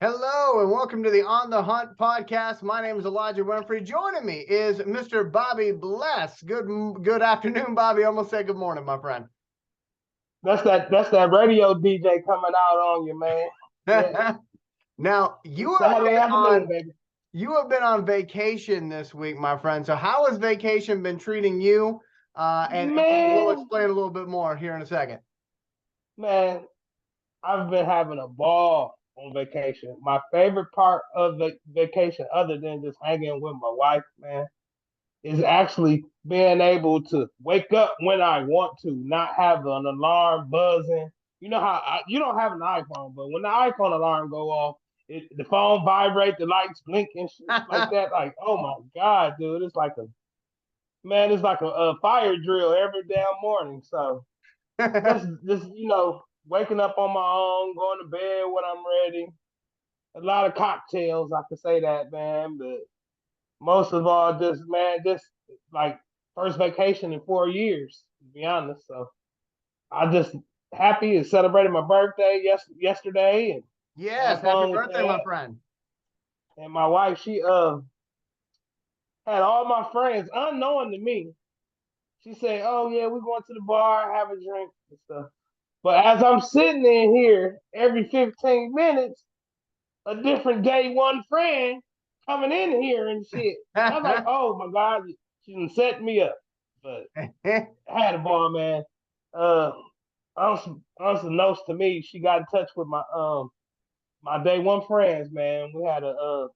Hello and welcome to the On the Hunt podcast. My name is Elijah Winfrey. Joining me is Mr. Bobby Bless. Good afternoon, Bobby. Almost said good morning, my friend. That's that radio DJ coming out on you, man. Yeah. Now Saturday afternoon, baby. you have been on vacation this week, my friend. So how has vacation been treating you? And we'll Man, explain a little bit more here in a second. man, I've been having a ball on vacation. My favorite part of the vacation, other than just hanging with my wife, man, is actually being able to wake up when I want to, not have an alarm buzzing. You know how you don't have an iPhone, but when the iPhone alarm go off, the phone vibrate, the lights blink and shit like that. Like, oh my god, dude, it's like a fire drill every damn morning. So just waking up on my own, going to bed when I'm ready. A lot of cocktails, I could say that, man. But most of all, just like first vacation in 4 years, to be honest. So I just happy and celebrated my birthday yesterday and Yes, had happy fun with birthday, my that. friend. And my wife, she had all my friends unknown to me. She said, "Oh yeah, we're going to the bar, have a drink and stuff." But as I'm sitting in here, every 15 minutes, a different day one friend coming in here and shit. And I was like, "Oh my god, she done set me up." But I had a ball, man. Uh, unbeknownst to me, she got in touch with my day one friends, man. We had a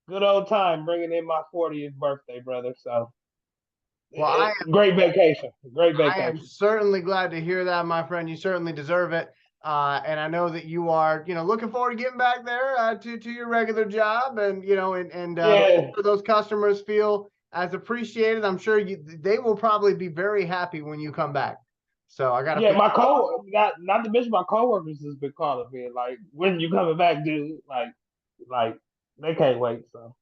good old time bringing in my 40th birthday, brother. So Well, I great vacation, great I am vacation. certainly glad to hear that, my friend. You certainly deserve it. And I know that you are, looking forward to getting back there to your regular job, and making Yeah, sure those customers feel as appreciated. I'm sure they will probably be very happy when you come back. So I got a yeah. feeling. Not to mention my coworkers has been calling me like, "When you coming back, dude?" Like they can't wait. So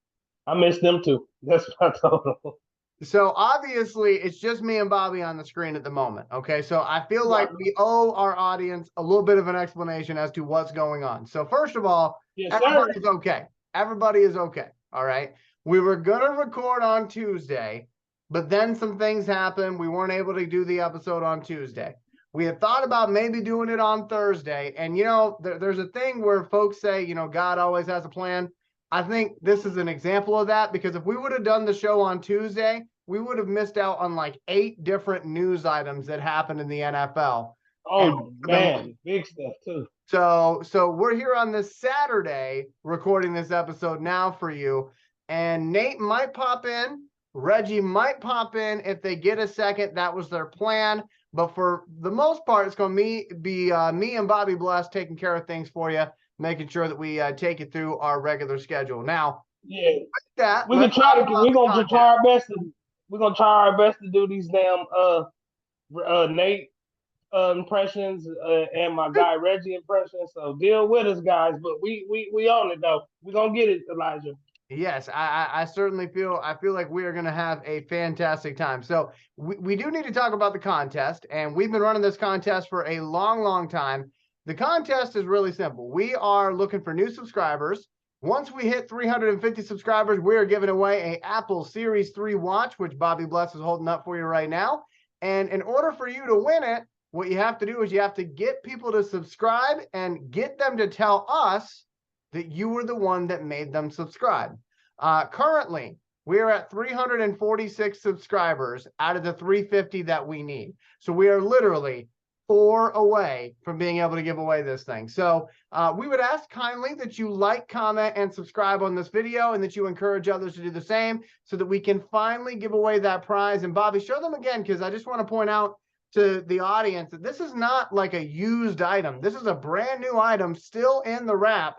I miss them too. That's what I told them. So obviously, it's just me and Bobby on the screen at the moment. Okay, so I feel Right. like we owe our audience a little bit of an explanation as to what's going on. So first of all, Yes, sir. everybody's okay. Everybody is okay. All right. We were gonna record on Tuesday, but then some things happened. We weren't able to do the episode on Tuesday. We had thought about maybe doing it on Thursday, and there's a thing where folks say, God always has a plan. I think this is an example of that, because if we would have done the show on Tuesday, we would have missed out on like 8 different news items that happened in the NFL. And Oh been man, big stuff too. so we're here on this Saturday recording this episode now for you. And Nate might pop in, Reggie might pop in if they get a second. That was their plan. But for the most part, it's going to be me and Bobby Bless taking care of things for you, making sure that we take it through our regular schedule. Now, Yeah, with that, we can let's talk try to. about the contest. We're gonna try our best to do these damn Nate impressions and my guy Reggie impressions. So deal with us, guys. But we own it though. We gonna get it, Elijah. Yes, I certainly feel like we are going to have a fantastic time. So we do need to talk about the contest, and we've been running this contest for a long, long time. The contest is really simple. We are looking for new subscribers. Once we hit 350 subscribers, we are giving away a Apple Series 3 watch, which Bobby Bless is holding up for you right now. And in order for you to win it, what you have to do is you have to get people to subscribe and get them to tell us that you were the one that made them subscribe. Currently, we are at 346 subscribers out of the 350 that we need. So we are literally 4 away from being able to give away this thing. So we would ask kindly that you like, comment, and subscribe on this video, and that you encourage others to do the same, so that we can finally give away that prize. And Bobby, show them again, because I just want to point out to the audience that this is not like a used item. This is a brand new item still in the wrap,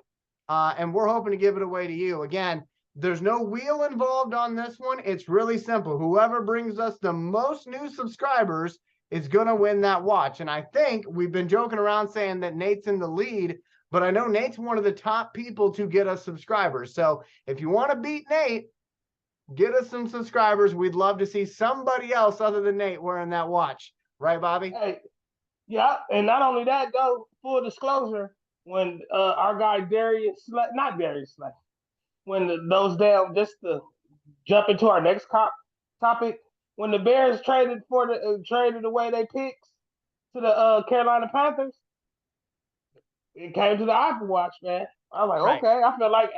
and we're hoping to give it away to you. Again, there's no wheel involved on this one. It's really simple. Whoever brings us the most new subscribers is going to win that watch. And I think we've been joking around saying that Nate's in the lead, but I know Nate's one of the top people to get us subscribers. So if you want to beat Nate, get us some subscribers. We'd love to see somebody else other than Nate wearing that watch. Right, Bobby? Hey, yeah, and not only that though. Full disclosure, when our guy Darius Slay, not Darius Slay, when those damn just to jump into our next topic, when the Bears traded away their picks to the Carolina Panthers, it came to the Apple Watch, man. I was like, Right. okay, I feel like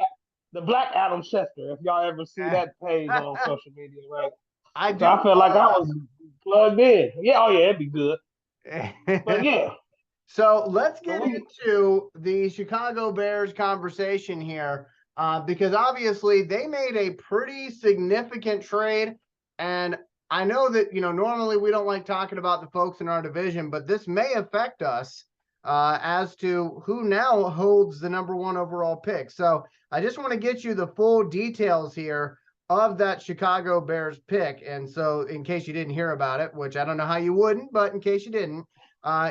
the Black Adam Schefter. If y'all ever see that page on social media, right? I So do I felt like I recall was plugged in. Yeah, oh yeah, it'd be good. But that. yeah, So let's so get we into the Chicago Bears conversation here, because obviously they made a pretty significant trade. And I know that, normally we don't like talking about the folks in our division, but this may affect us as to who now holds the number one overall pick. So I just want to get you the full details here of that Chicago Bears pick. And so, in case you didn't hear about it, which I don't know how you wouldn't, but in case you didn't,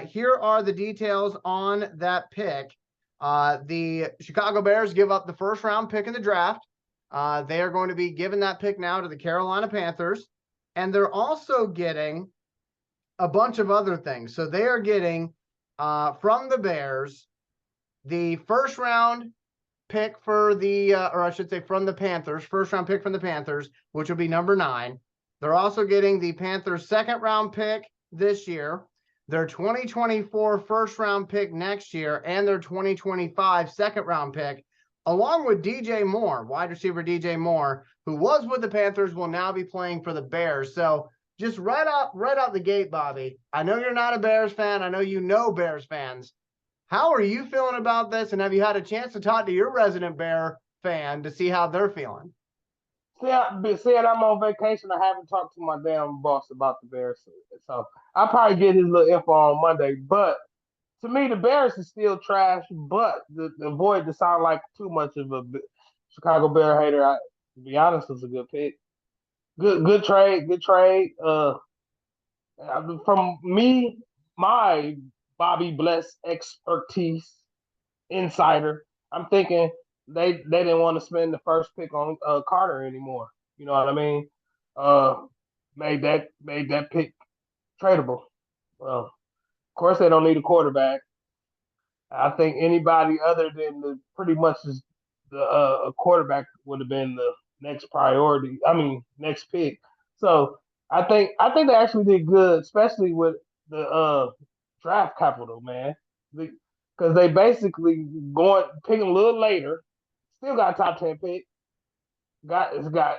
here are the details on that pick. The Chicago Bears give up the first round pick in the draft. They are going to be giving that pick now to the Carolina Panthers. And they're also getting a bunch of other things. So they are getting from the Bears the first round pick for or I should say from the Panthers, first round pick from the Panthers, which will be number 9. They're also getting the Panthers' second round pick this year, their 2024 first round pick next year, and their 2025 second round pick, along with DJ Moore, wide receiver DJ Moore, who was with the Panthers, will now be playing for the Bears. So just right out the gate, Bobby, I know you're not a Bears fan. I know you know Bears fans. How are you feeling about this? And have you had a chance to talk to your resident Bear fan to see how they're feeling? seeing I'm on vacation, I haven't talked to my damn boss about the Bears, so I'll probably get his little info on Monday. But to me, the Bears is still trash. But the avoid to sound like too much of a Chicago Bear hater, to be honest, was a good pick. Good trade. Good trade. From me, my Bobby Bless expertise insider, I'm thinking they didn't want to spend the first pick on Carter anymore. You know what I mean? Uh, made that pick tradable. Well, of course they don't need a quarterback. I think anybody other than the pretty much is the a quarterback would have been the next priority. I mean, next pick. So I think they actually did good, especially with the draft capital, man. Because they basically going picking a little later, still got a top 10 pick. It's got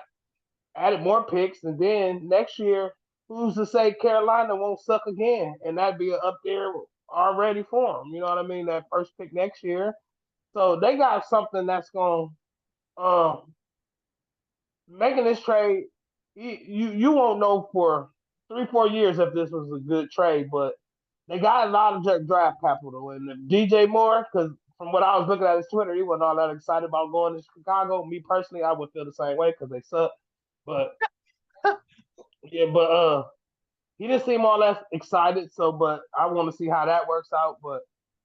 added more picks, and then next year, who's to say Carolina won't suck again? And that'd be up there already for them. You know what I mean? That first pick next year. So they got something that's going making this trade. You won't know for 3-4 years if this was a good trade, but they got a lot of draft capital. And if DJ Moore, because from what I was looking at his Twitter, he wasn't all that excited about going to Chicago. Me personally, I would feel the same way because they suck. But yeah, but he didn't seem all that excited. So, but I want to see how that works out. But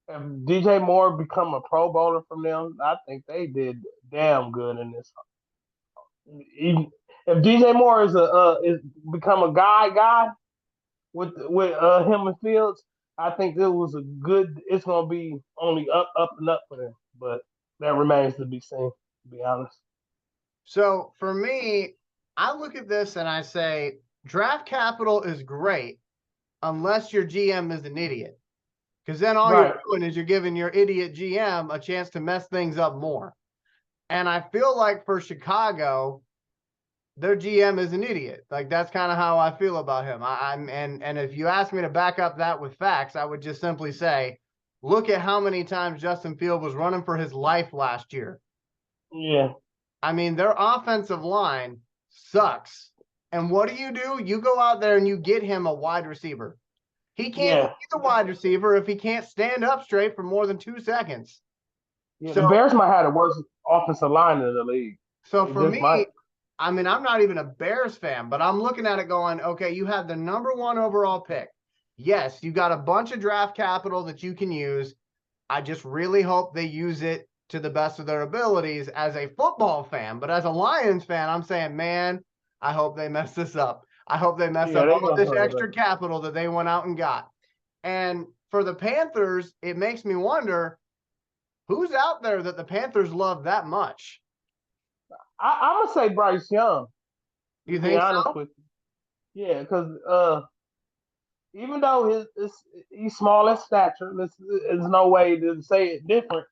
if DJ Moore become a Pro Bowler from them, I think they did damn good in this. If DJ Moore is become a guy with him and Fields, I think it was a good. It's gonna be only up and up for them. But that remains to be seen. To be honest. So for me, I look at this and I say draft capital is great unless your GM is an idiot. Because then all Right. you're doing is you're giving your idiot GM a chance to mess things up more. And I feel like for Chicago, their GM is an idiot. Like that's kind of how I feel about him. And if you ask me to back up that with facts, I would just simply say, look at how many times Justin Field was running for his life last year. Yeah. I mean, their offensive line sucks. And what do? You go out there and you get him a wide receiver. He can't Yeah. be the wide receiver if he can't stand up straight for more than 2 seconds. Yeah. The So, Bears might have the worst offensive line in the league. so They for just might. me, I mean, I'm not even a Bears fan, but I'm looking at it going, okay, you have the number 1 overall pick. Yes, you got a bunch of draft capital that you can use. I just really hope they use it to the best of their abilities as a football fan. But as a Lions fan, I'm saying, man, I hope they mess this up. I hope they mess Yeah, up they all gonna this hurt extra us. capital that they went out and got. And for the Panthers, it makes me wonder, Who's out there that the Panthers love that much? I'm gonna say Bryce Young. To You be think honest so? with you, yeah, because even though he's small in stature, there's no way to say it different.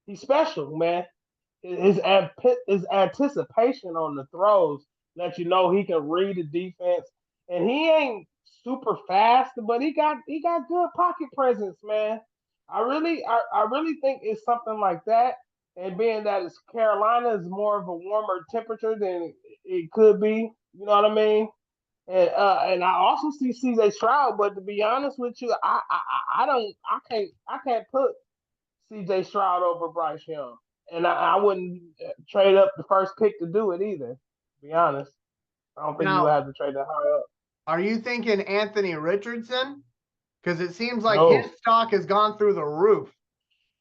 He's special, man. His anticipation on the throws let you know he can read the defense, and he ain't super fast, but he got good pocket presence, man. I really think it's something like that. And being that it's Carolina is more of a warmer temperature than it could be, you know what I mean? And I also see CJ Stroud, but to be honest with you, I can't put CJ Stroud over Bryce Young, and I wouldn't trade up the first pick to do it either. To be honest, I don't think you would Now, have to trade that high up. are you thinking Anthony Richardson? Because it seems like his No, stock has gone through the roof.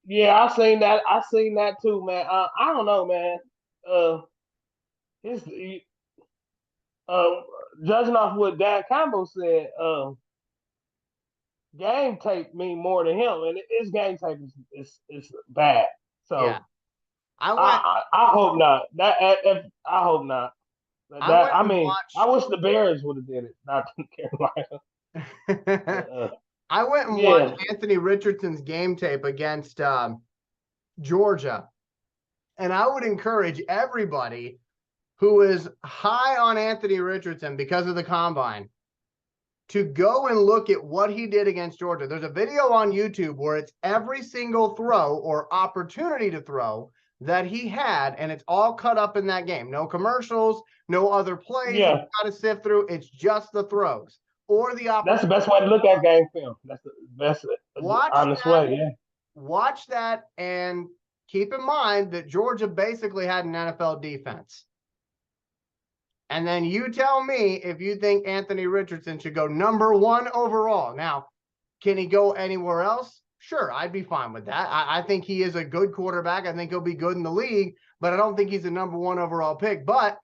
yeah, I seen that. I seen that too, man. I don't know, man. Uh, his uh, judging off what Dan Campbell said, game tape mean more to him, and his game tape is bad. Yeah. So I went I hope not. I hope not. I went I and mean, I watched wish the Bears would have did it, not Carolina. But, I went and watched yeah, Anthony Richardson's game tape against Georgia. And I would encourage everybody who is high on Anthony Richardson because of the combine to go and look at what he did against Georgia. There's a video on YouTube where it's every single throw or opportunity to throw that he had, and it's all cut up in that game. No commercials, no other plays that yeah. you got to sift through. It's just the throws or the That's the opportunity. best way to look at game film. That's the best, Watch honest that, way. Yeah. watch that, and keep in mind that Georgia basically had an NFL defense. And then you tell me if you think Anthony Richardson should go #1 overall. Now, can he go anywhere else? Sure, I'd be fine with that. I think he is a good quarterback. I think he'll be good in the league, but I don't think he's a #1 overall pick. But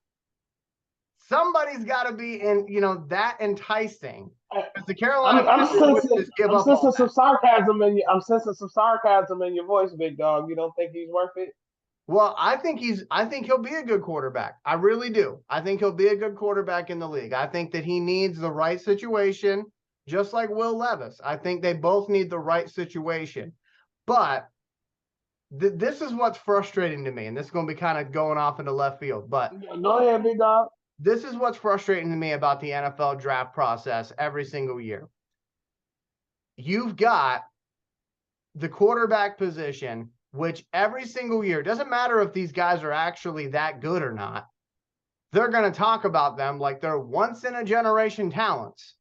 somebody's got to be that enticing. Because the Carolina I'm Panthers wouldn't sensing just give I'm up all sensing that. some sarcasm in you. I'm sensing some sarcasm in your voice, big dog. You don't think he's worth it? Well, I think he'll be a good quarterback. I really do. I think he'll be a good quarterback in the league. I think that he needs the right situation, just like Will Levis. I think they both need the right situation. But this is what's frustrating to me, and this is going to be kind of going off into left field. But Go ahead, big dog. this is what's frustrating to me about the NFL draft process every single year. You've got the quarterback position, which every single year, doesn't matter if these guys are actually that good or not, they're going to talk about them like they're once in a generation talents.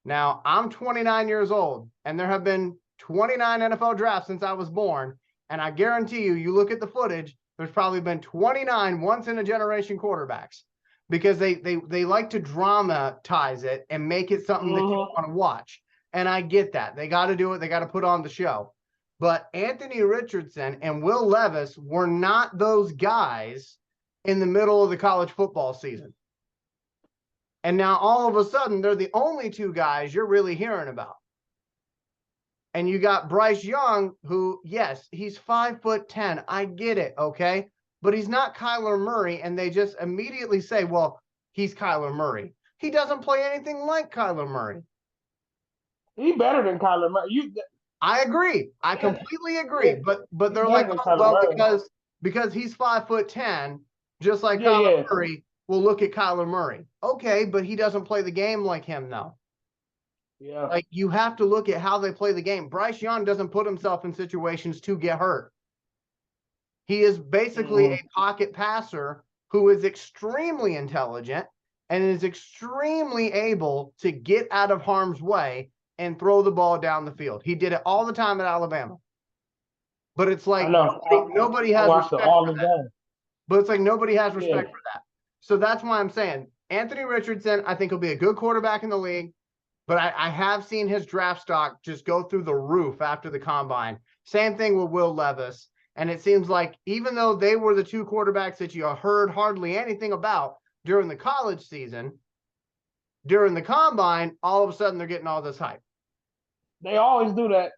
Now, I'm 29 years old, and there have been 29 NFL drafts since I was born. And I guarantee you, you look at the footage, there's probably been 29 once in a generation quarterbacks because they like to dramatize it and make it something that you Mm-hmm. want to watch. And I get that. They got to do it. They got to put on the show. But Anthony Richardson and Will Levis were not those guys in the middle of the college football season. And now all of a sudden, they're the only two guys you're really hearing about. And you got Bryce Young, who, yes, he's 5'10". I get it, okay? But he's not Kyler Murray, and they just immediately say, well, he's Kyler Murray. He doesn't play anything like Kyler Murray. He better than Kyler Murray. I agree. I Yeah, completely yeah, agree. But he they're better like, than oh, Kyler well, Murray. because he's 5'10", just like Yeah, Kyler yeah. Murray, we'll look at Kyler Murray. Okay, but he doesn't play the game like him, though. Yeah. Like, you have to look at how they play the game. Bryce Young doesn't put himself in situations to get hurt. He is basically Mm-hmm. a pocket passer who is extremely intelligent and is extremely able to get out of harm's way and throw the ball down the field. He did it all the time at Alabama. But it's I like know. nobody I has watched respect all for the that. game. But it's like nobody has Yeah. respect for that. So that's why I'm saying Anthony Richardson, I think he'll be a good quarterback in the league. But I have seen his draft stock just go through the roof after the combine. Same thing with Will Levis. And it seems like even though they were the two quarterbacks that you heard hardly anything about during the college season, during the combine, all of a sudden they're getting all this hype. They always do that.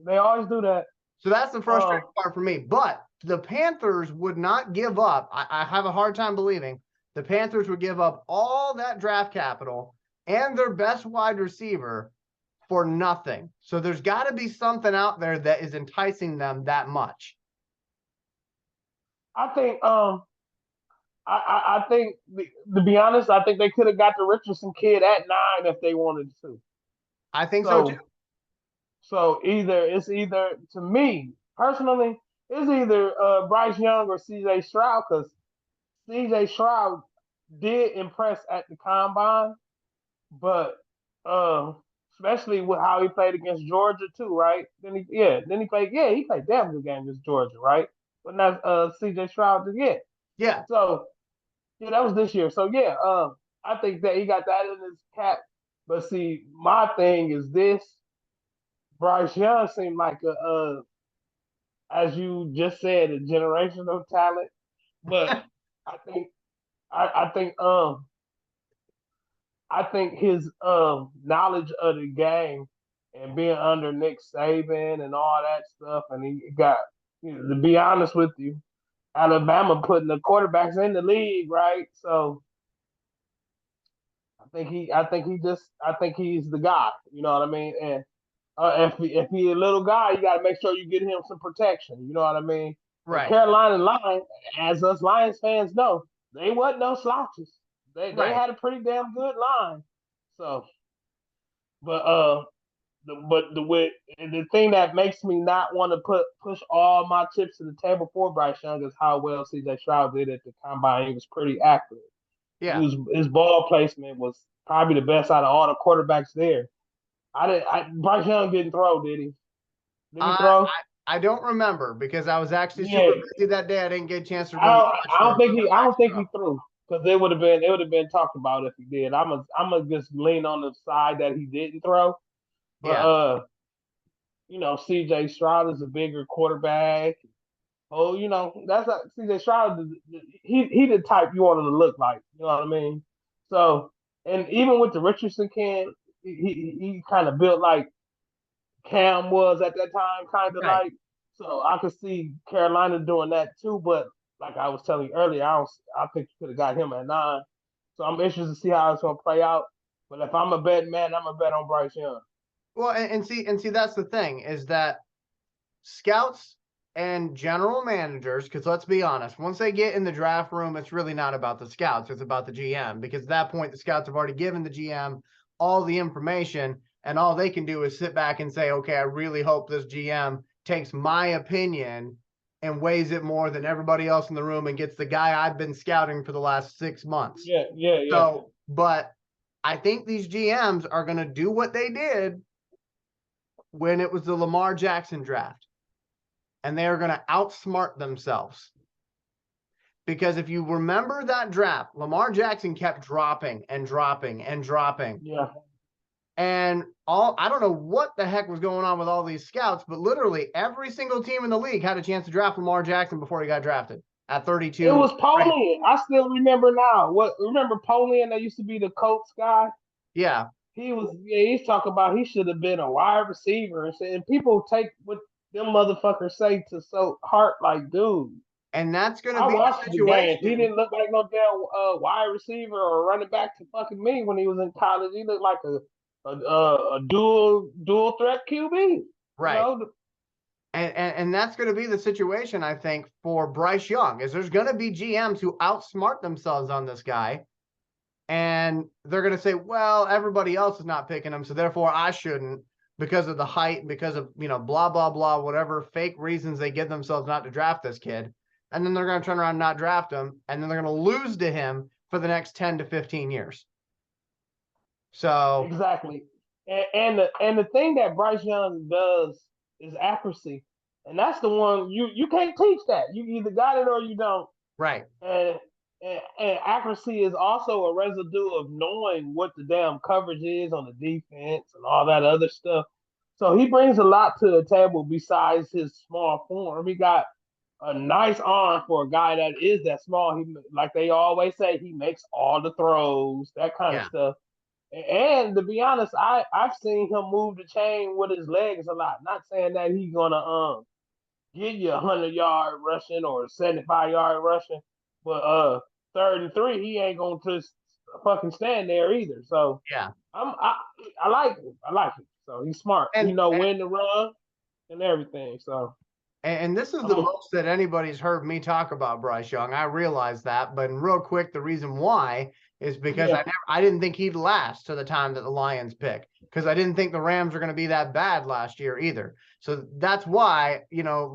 They always do that. So that's the Uh, frustrating part for me. But the Panthers would not give up. I have a hard time believing the Panthers would give up all that draft capital and their best wide receiver for nothing. So there's got to be something out there that is enticing them that much. I think I think to be honest, I think they could have got the Richardson kid at 9 if they wanted to. I think so too. So it's either to me personally, it's either Bryce Young or C.J. Stroud because C.J. Stroud did impress at the combine, but uh, especially with how he played against Georgia too, right? Then he played he played damn good game against Georgia, right? But not C.J. Stroud did Yeah. So yeah, that was this year. So yeah, I think that he got that in his cap. But see, my thing is this: Bryce Young seemed like as you just said, a generational talent. But I think, I think, I think his knowledge of the game and being under Nick Saban and all that stuff, and he got, to be honest with you, Alabama putting the quarterbacks in the league, right? So I think he's the guy. You know what I mean? And if he a little guy, you got to make sure you get him some protection. You know what I mean? And Right. Carolina Lions, as us Lions fans know, they wasn't no slouches. They Right. had a pretty damn good line. So, but the thing that makes me not want to push all my chips to the table for Bryce Young is how well C.J. Stroud did at the combine. He was pretty accurate. Yeah. His ball placement was probably the best out of all the quarterbacks there. Bryce Young didn't throw, did he? Did he I, throw? I don't remember because I was actually super Yeah, busy that day. I didn't get a chance to really watch I the don't think actual. he threw because it would have been talked about if he did. I'm gonna just lean on the side that he didn't throw. But Yeah. C.J. Stroud is a bigger quarterback. Oh, that's not C.J. Stroud. He the type you want him to look like. You know what I mean? So, and even with the Richardson kid, he kind of built like Cam was at that time, kind of Right. like. So I could see Carolina doing that too. But like I was telling you earlier, I think you could have got him at 9. So I'm interested to see how it's gonna play out. But if I'm a betting man, I'm a bet on Bryce Young. Well, and see, that's the thing is that scouts and general managers, because let's be honest, once they get in the draft room, it's really not about the scouts, it's about the GM. Because at that point, the scouts have already given the GM all the information, and all they can do is sit back and say, okay, I really hope this GM takes my opinion and weighs it more than everybody else in the room and gets the guy I've been scouting for the last 6 months. Yeah. So, but I think these GMs are going to do what they did when it was the Lamar Jackson draft, and they are going to outsmart themselves. Because if you remember that draft, Lamar Jackson kept dropping and dropping and dropping. Yeah. And I don't know what the heck was going on with all these scouts, but literally every single team in the league had a chance to draft Lamar Jackson before he got drafted at It 32. was Polian. I still remember now. Remember Polian that used to be the Colts guy? Yeah. He's talking about he should have been a wide receiver and people take what them motherfuckers say to so heart like, dude. And that's going to I be the watched the game. He situation. didn't look like no damn wide receiver or running back to fucking me when he was in college. He looked like a dual threat QB. You Right. know, And that's going to be the situation, I think, for Bryce Young, is there's going to be GMs who outsmart themselves on this guy. And they're going to say, well, everybody else is not picking him, so therefore I shouldn't, because of the height, because of, blah, blah, blah, whatever fake reasons they give themselves not to draft this kid. And then they're going to turn around and not draft him. And then they're going to lose to him for the next 10 to 15 years. So, exactly. And the thing that Bryce Young does is accuracy, and that's the one you can't teach that. You either got it or you don't. right. And accuracy is also a residue of knowing what the damn coverage is on the defense and all that other stuff. So he brings a lot to the table besides his small form. He got a nice arm for a guy that is that small. He, like they always say, he makes all the throws, that kind of Yeah. stuff. And to be honest, I've seen him move the chain with his legs a lot. Not saying that he's gonna get you 100-yard rushing or 75-yard rushing, but 3rd and 3, he ain't gonna just fucking stand there either. So Yeah. I like him. I like him. So he's smart. He And, know when to run and everything. So and this is I'm the a, most that anybody's heard me talk about Bryce Young. I realize that, but real quick, the reason why is because yeah. I didn't think he'd last to the time that the Lions pick, because I didn't think the Rams were going to be that bad last year either. So that's why,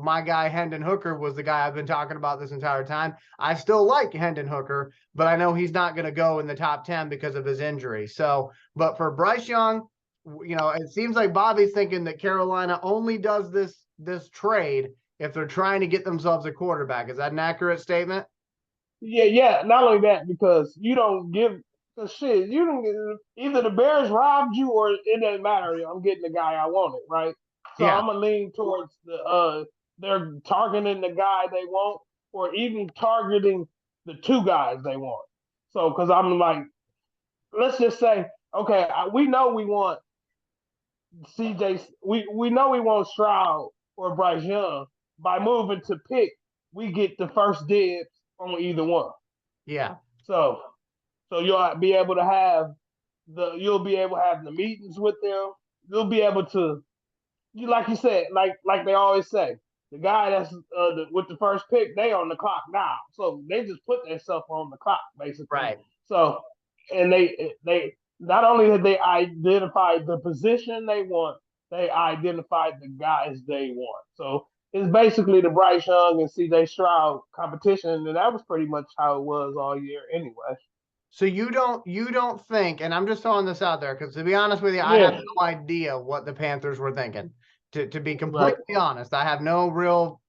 my guy Hendon Hooker was the guy I've been talking about this entire time. I still like Hendon Hooker, but I know he's not going to go in the top 10 because of his injury. So, but for Bryce Young, it seems like Bobby's thinking that Carolina only does this trade if they're trying to get themselves a quarterback. Is that an accurate statement? Yeah. Not only that, because you don't give the shit. You don't get, either the Bears robbed you or it doesn't matter. I'm getting the guy I wanted, right? So Yeah. I'm gonna lean towards the they're targeting the guy they want, or even targeting the two guys they want. So because I'm like, let's just say, okay, we know we want CJ. We know we want Stroud or Bryce Young. By moving to pick, we get the first dibs on either one. Yeah. So you'll be able to have the meetings with them. You'll be able to, you like you said, like they always say, the guy that's with the first pick, they on the clock now. So they just put themselves on the clock basically. Right. So and they not only have they identified the position they want, they identified the guys they want. So it's basically the Bryce Young and CJ Stroud competition, and that was pretty much how it was all year anyway. So you don't think, and I'm just throwing this out there because to be honest with you, I have Yeah, no idea what the Panthers were thinking. To be right. completely honest, I have no real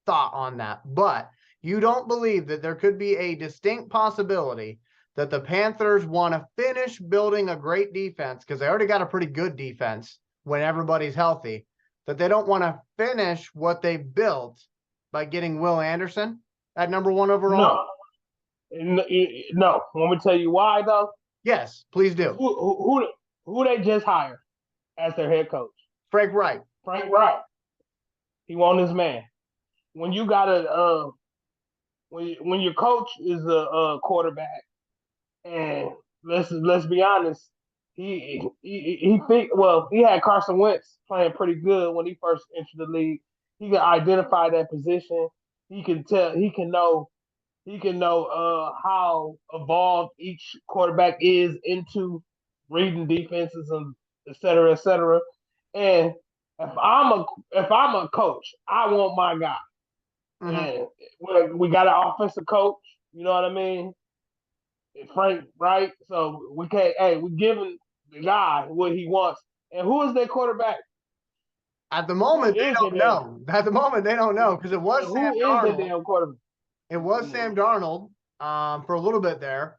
thought on that. But you don't believe that there could be a distinct possibility that the Panthers want to finish building a great defense because they already got a pretty good defense when everybody's healthy, that they don't want to finish what they built by getting Will Anderson at number 1 overall? No, no. Want me to tell you why though? Yes, please Because do. who they just hired as their head coach? Frank Wright. Frank Wright. He want his man. When you got a when your coach is a quarterback, and let's be honest, he had Carson Wentz playing pretty good when he first entered the league. He can identify that position. He can tell. He can know how evolved each quarterback is into reading defenses and et cetera, et cetera. And if I'm a coach, I want my guy. Mm-hmm. And we got an offensive coach, you know what I mean? Frank, right? So we can't. Hey, we giving the guy what he wants. And who is their quarterback? At the Who moment, they is their don't damn? know. At the moment, they don't know because it was Sam Who is their Darnold. damn quarterback? It was Sam Darnold for a little bit there.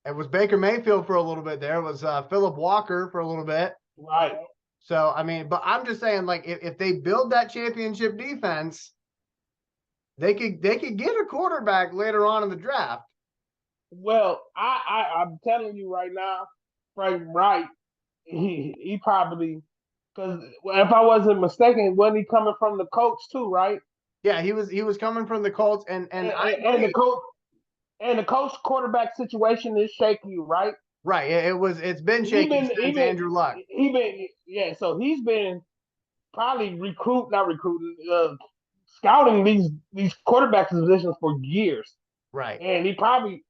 It was Baker Mayfield for a little bit there. It was Philip Walker for a little bit. Right. So, I mean, but I'm just saying, like, if they build that championship defense, they could get a quarterback later on in the draft. Well, I'm telling you right now, Frank Wright, he probably, because if I wasn't mistaken, wasn't he coming from the coach too, right? Yeah, he was coming from the Colts, and And, I and, and agree. the coach and the coach quarterback situation is shaky, right? Right. It's been He shaky been he since been Andrew Luck. he been yeah. So he's been probably not recruiting, scouting these quarterback positions for years, Right. and he probably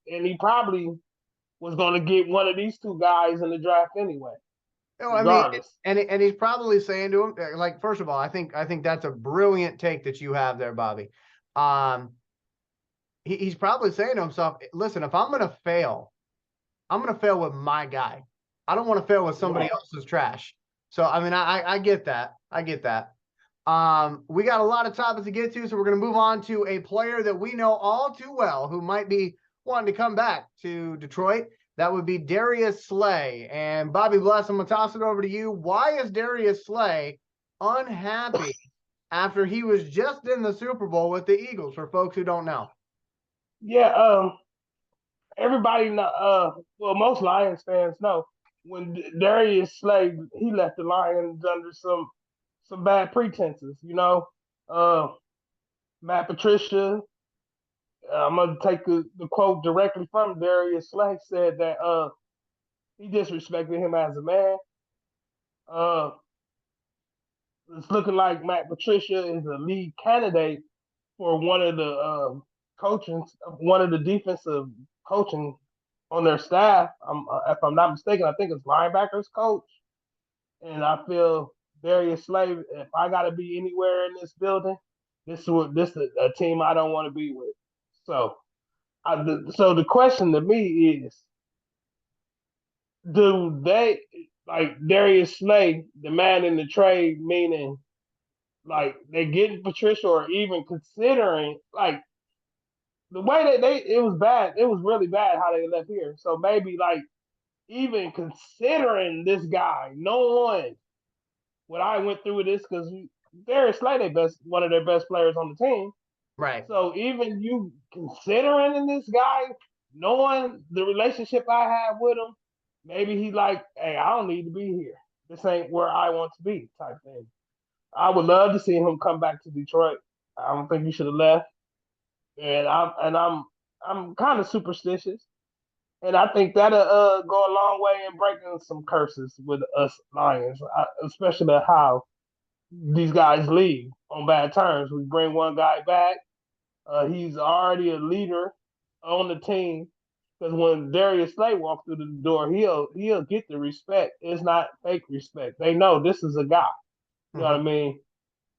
was going to get one of these two guys in the draft anyway, No, I mean, regardless. and he's probably saying to him, like, first of all, I think that's a brilliant take that you have there, Bobby. Um, he's probably saying to himself, listen, if I'm gonna fail, I'm gonna fail with my guy. I don't want to fail with somebody Right. else's trash. So I mean, I get that. I get that. We got a lot of topics to get to, so we're gonna move on to a player that we know all too well who might be wanting to come back to Detroit. That would be Darius Slay. And Bobby Bless, I'm gonna toss it over to you. Why is Darius Slay unhappy after he was just in the Super Bowl with the Eagles? For folks who don't know. Yeah. Everybody know. Well, most Lions fans know when Darius Slay he left the Lions under some bad pretenses. You know, Uh, Matt Patricia. I'm gonna take the quote directly from Darius Slay. Said that he disrespected him as a man. Uh, it's looking like Matt Patricia is a lead candidate for one of the one of the defensive coaching on their staff. If I'm not mistaken, I think it's linebackers coach. And I feel Darius Slay. If I got to be anywhere in this building, this is a team I don't want to be with. So, so the question to me is, do they like Darius Slay, the man in the trade, meaning like they getting Patricia or even considering like the way that it was bad. It was really bad how they left here. So maybe like even considering this guy, knowing what I went through with this because Darius Slay, one of their best players on the team. Right. So even you considering this guy, knowing the relationship I have with him, maybe he like, hey, I don't need to be here. This ain't where I want to be, type thing. I would love to see him come back to Detroit. I don't think he should have left. And I'm kind of superstitious, and I think that'll go a long way in breaking some curses with us Lions, especially how these guys leave on bad terms. We bring one guy back. He's already a leader on the team. Because when Darius Slay walks through the door, he'll get the respect. It's not fake respect. They know this is a guy. You know what I mean?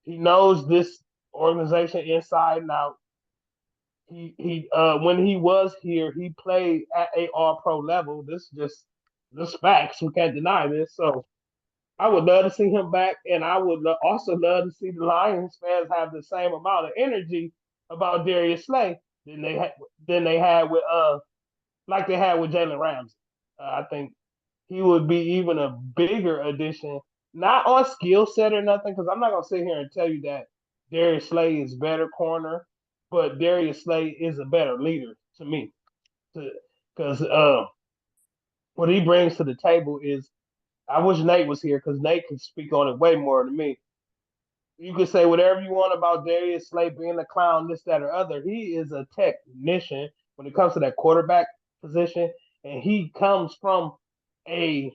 He knows this organization inside and out. He when he was here, he played at a all pro level. This facts. We can't deny this. So I would love to see him back, and I would also love to see the Lions fans have the same amount of energy about Darius Slay than they had with like they had with Jalen Ramsey. I think he would be even a bigger addition, not on skill set or nothing, because I'm not gonna sit here and tell you that Darius Slay is better corner, but Darius Slay is a better leader to me. Because what he brings to the table is, I wish Nate was here because Nate can speak on it way more than me. You can say whatever you want about Darius Slay being a clown, this, that, or other. He is a technician when it comes to that quarterback position, and he comes from a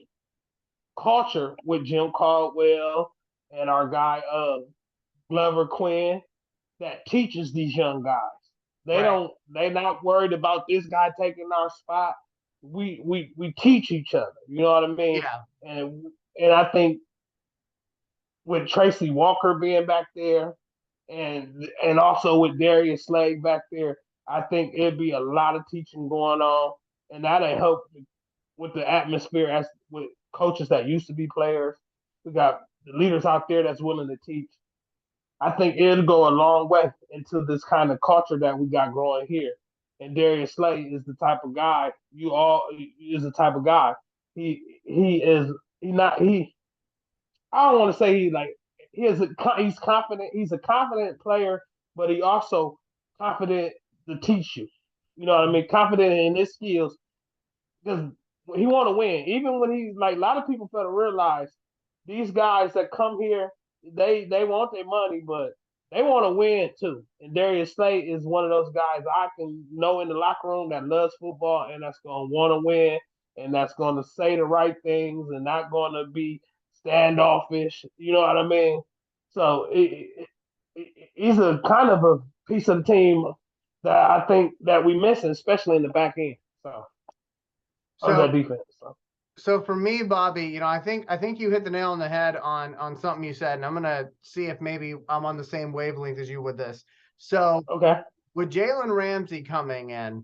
culture with Jim Caldwell and our guy Glover Quinn that teaches these young guys. Right. They're not worried about this guy taking our spot. We teach each other. You know what I mean? Yeah. And I think with Tracy Walker being back there and also with Darius Slay back there, I think it'd be a lot of teaching going on, and that'll help with the atmosphere as with coaches that used to be players. We got the leaders out there that's willing to teach. I think it'll go a long way into this kind of culture that we got growing here. And Darius Slay is the type of guy is the type of guy. He is he not he I don't want to say he's confident. He's a confident player, but he also confident to teach you. You know what I mean? Confident in his skills because he want to win. Even when he's like a lot of people fail to realize these guys that come here, they want their money, but they want to win too. And Darius Slay is one of those guys I can know in the locker room that loves football and that's going to want to win and that's going to say the right things and not going to be standoffish. You know what I mean? So he's a kind of a piece of the team that I think that we missing, especially in the back end. So of So that defense. So. so for me, Bobby, I think you hit the nail on the head on something you said, and I'm gonna see if maybe I'm on the same wavelength as you with this. So Okay. with Jalen Ramsey coming in,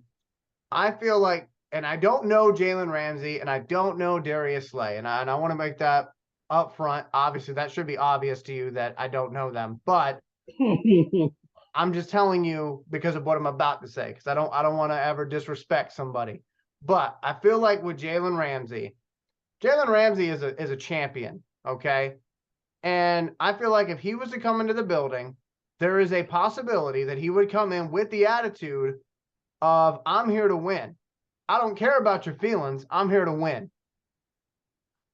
I feel like, and I don't know Jalen Ramsey, and I don't know Darius Slay, and I want to make that up front. Obviously, that should be obvious to you that I don't know them, but I'm just telling you because of what I'm about to say, because I don't want to ever disrespect somebody. But I feel like with Jalen Ramsey is a champion, okay? And I feel like if he was to come into the building, there is a possibility that he would come in with the attitude of, I'm here to win. I don't care about your feelings. I'm here to win.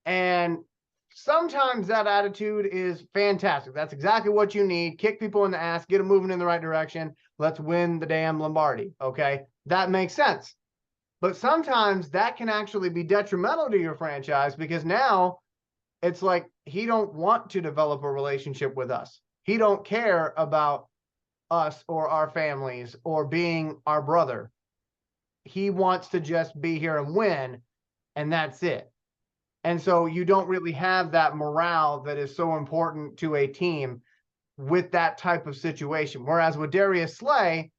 And sometimes that attitude is fantastic. That's exactly what you need. Kick people in the ass, get them moving in the right direction. Let's win the damn Lombardi. Okay. That makes sense. But sometimes that can actually be detrimental to your franchise because now it's like he don't want to develop a relationship with us. He don't care about us or our families or being our brother. He wants to just be here and win, and that's it. And so you don't really have that morale that is so important to a team with that type of situation. Whereas with Darius Slay,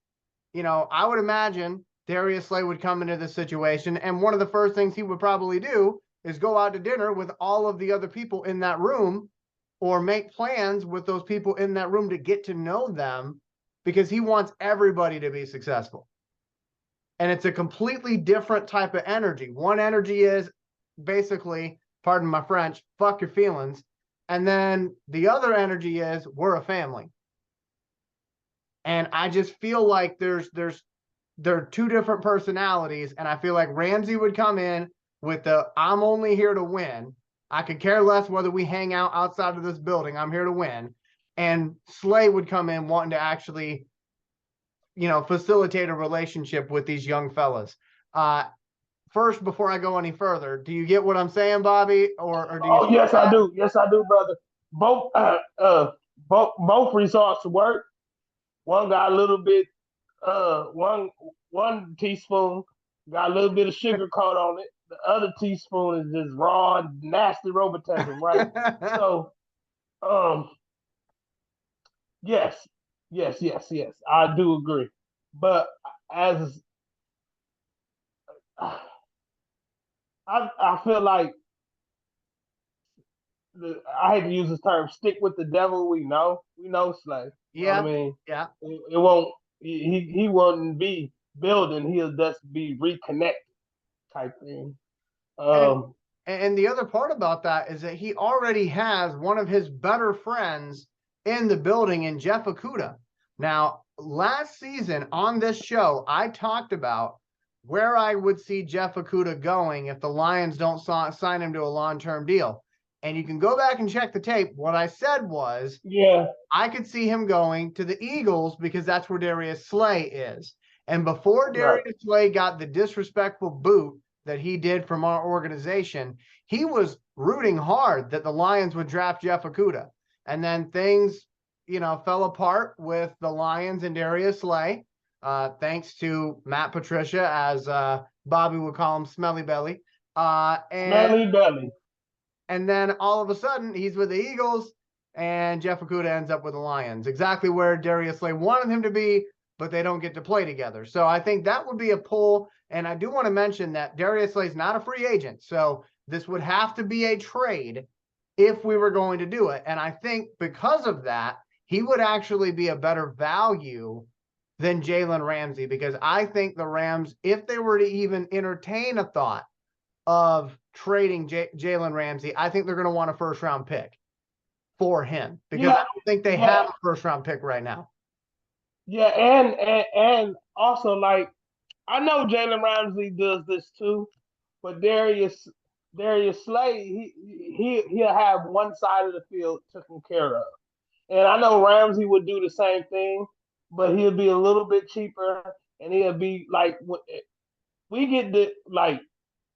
I would imagine Darius Slay would come into this situation, and one of the first things he would probably do is go out to dinner with all of the other people in that room or make plans with those people in that room to get to know them because he wants everybody to be successful. And it's a completely different type of energy. One energy is basically, pardon my French, fuck your feelings. And then the other energy is we're a family. And I just feel like there are two different personalities. And I feel like Ramsey would come in with the I'm only here to win. I could care less whether we hang out outside of this building. I'm here to win. And Slay would come in wanting to actually facilitate a relationship with these young fellas. First, before I go any further, do you get what I'm saying, Bobby? Or do you? Oh yes, I do. Yes, I do, brother. Both results work. One got a little bit, one teaspoon got a little bit of sugar caught on it. The other teaspoon is just raw, nasty robotism, right? So, um, yes, yes, I do agree. But as I feel like I hate to use this term, stick with the devil. We know Slay. You know what I Yeah, mean? yeah. It won't. He won't be building. He'll just be reconnected type thing. And Um, and the other part about that is that he already has one of his better friends in the building in Jeff Okuda. Now, last season on this show, I talked about where I would see Jeff Okuda going if the Lions don't sign him to a long-term deal. And you can go back and check the tape. What I said was yeah, I could see him going to the Eagles because that's where Darius Slay is. And before right. Darius Slay got the disrespectful boot that he did from our organization, he was rooting hard that the Lions would draft Jeff Okuda. And then things, fell apart with the Lions and Darius Slay, thanks to Matt Patricia, as Bobby would call him, Smelly Belly. And Smelly belly. and then all of a sudden, he's with the Eagles, and Jeff Okuda ends up with the Lions. Exactly where Darius Slay wanted him to be, but they don't get to play together. So I think that would be a pull. And I do want to mention that Darius Slay is not a free agent. So this would have to be a trade if we were going to do it. And I think because of that, he would actually be a better value than Jalen Ramsey, because I think the Rams, if they were to even entertain a thought of trading Jalen Ramsey, I think they're going to want a first round pick for him because I Yeah, don't think they yeah, have a first round pick right now. yeah, and also like I know Jalen Ramsey does this too, but Darius Slay he'll have one side of the field taken care of. And I know Ramsey would do the same thing, but he'll be a little bit cheaper, and he'll be like, we get the like,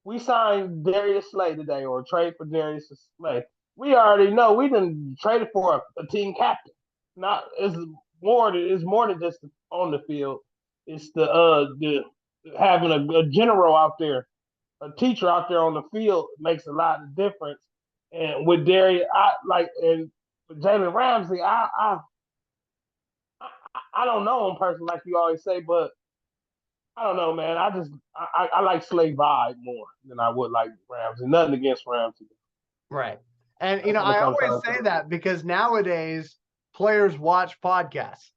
we signed Darius Slay today, or trade for Darius Slay. We already know we didn't traded for a team captain. Not it's more than just on the field. It's the having a general out there, a teacher out there on the field makes a lot of difference. And with Darius, and with Jalen Ramsey, I don't know him personally, like you always say, but I don't know, man. I like Slay vibe more than I would like Ramsey. Nothing against Ramsey. Right. And, That's when it I comes always down say to it. that because nowadays players watch podcasts.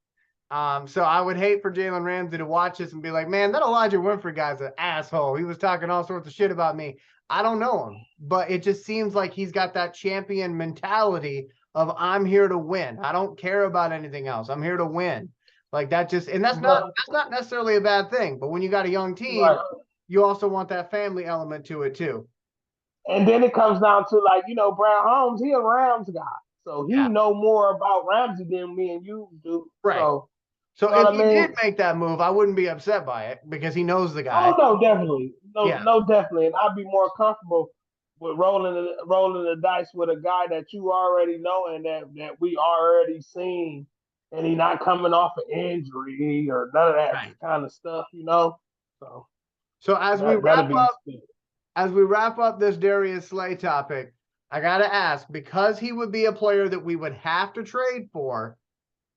So I would hate for Jalen Ramsey to watch this and be like, man, that Elijah Winfrey guy's an asshole. He was talking all sorts of shit about me. I don't know him, but it just seems like he's got that champion mentality of I'm here to win. I don't care about anything else. I'm here to win. Like that just, and But that's not necessarily a bad thing. But when you got a young team, right, you also want that family element to it too. And then it comes down to like, Brown Holmes, he a Rams guy. So he Yeah, know more about Ramsey than me and you do. right. So, you So know if what I he did mean? make that move, I wouldn't be upset by it because he knows the Oh guy. no, definitely. No, Yeah, no, definitely. And I'd be more comfortable with rolling the dice with a guy that you already know and that we already seen, and he not coming off an injury or none of that right. kind of stuff. So So as we that'll wrap be up, this Darius Slay topic, I gotta ask, because he would be a player that we would have to trade for,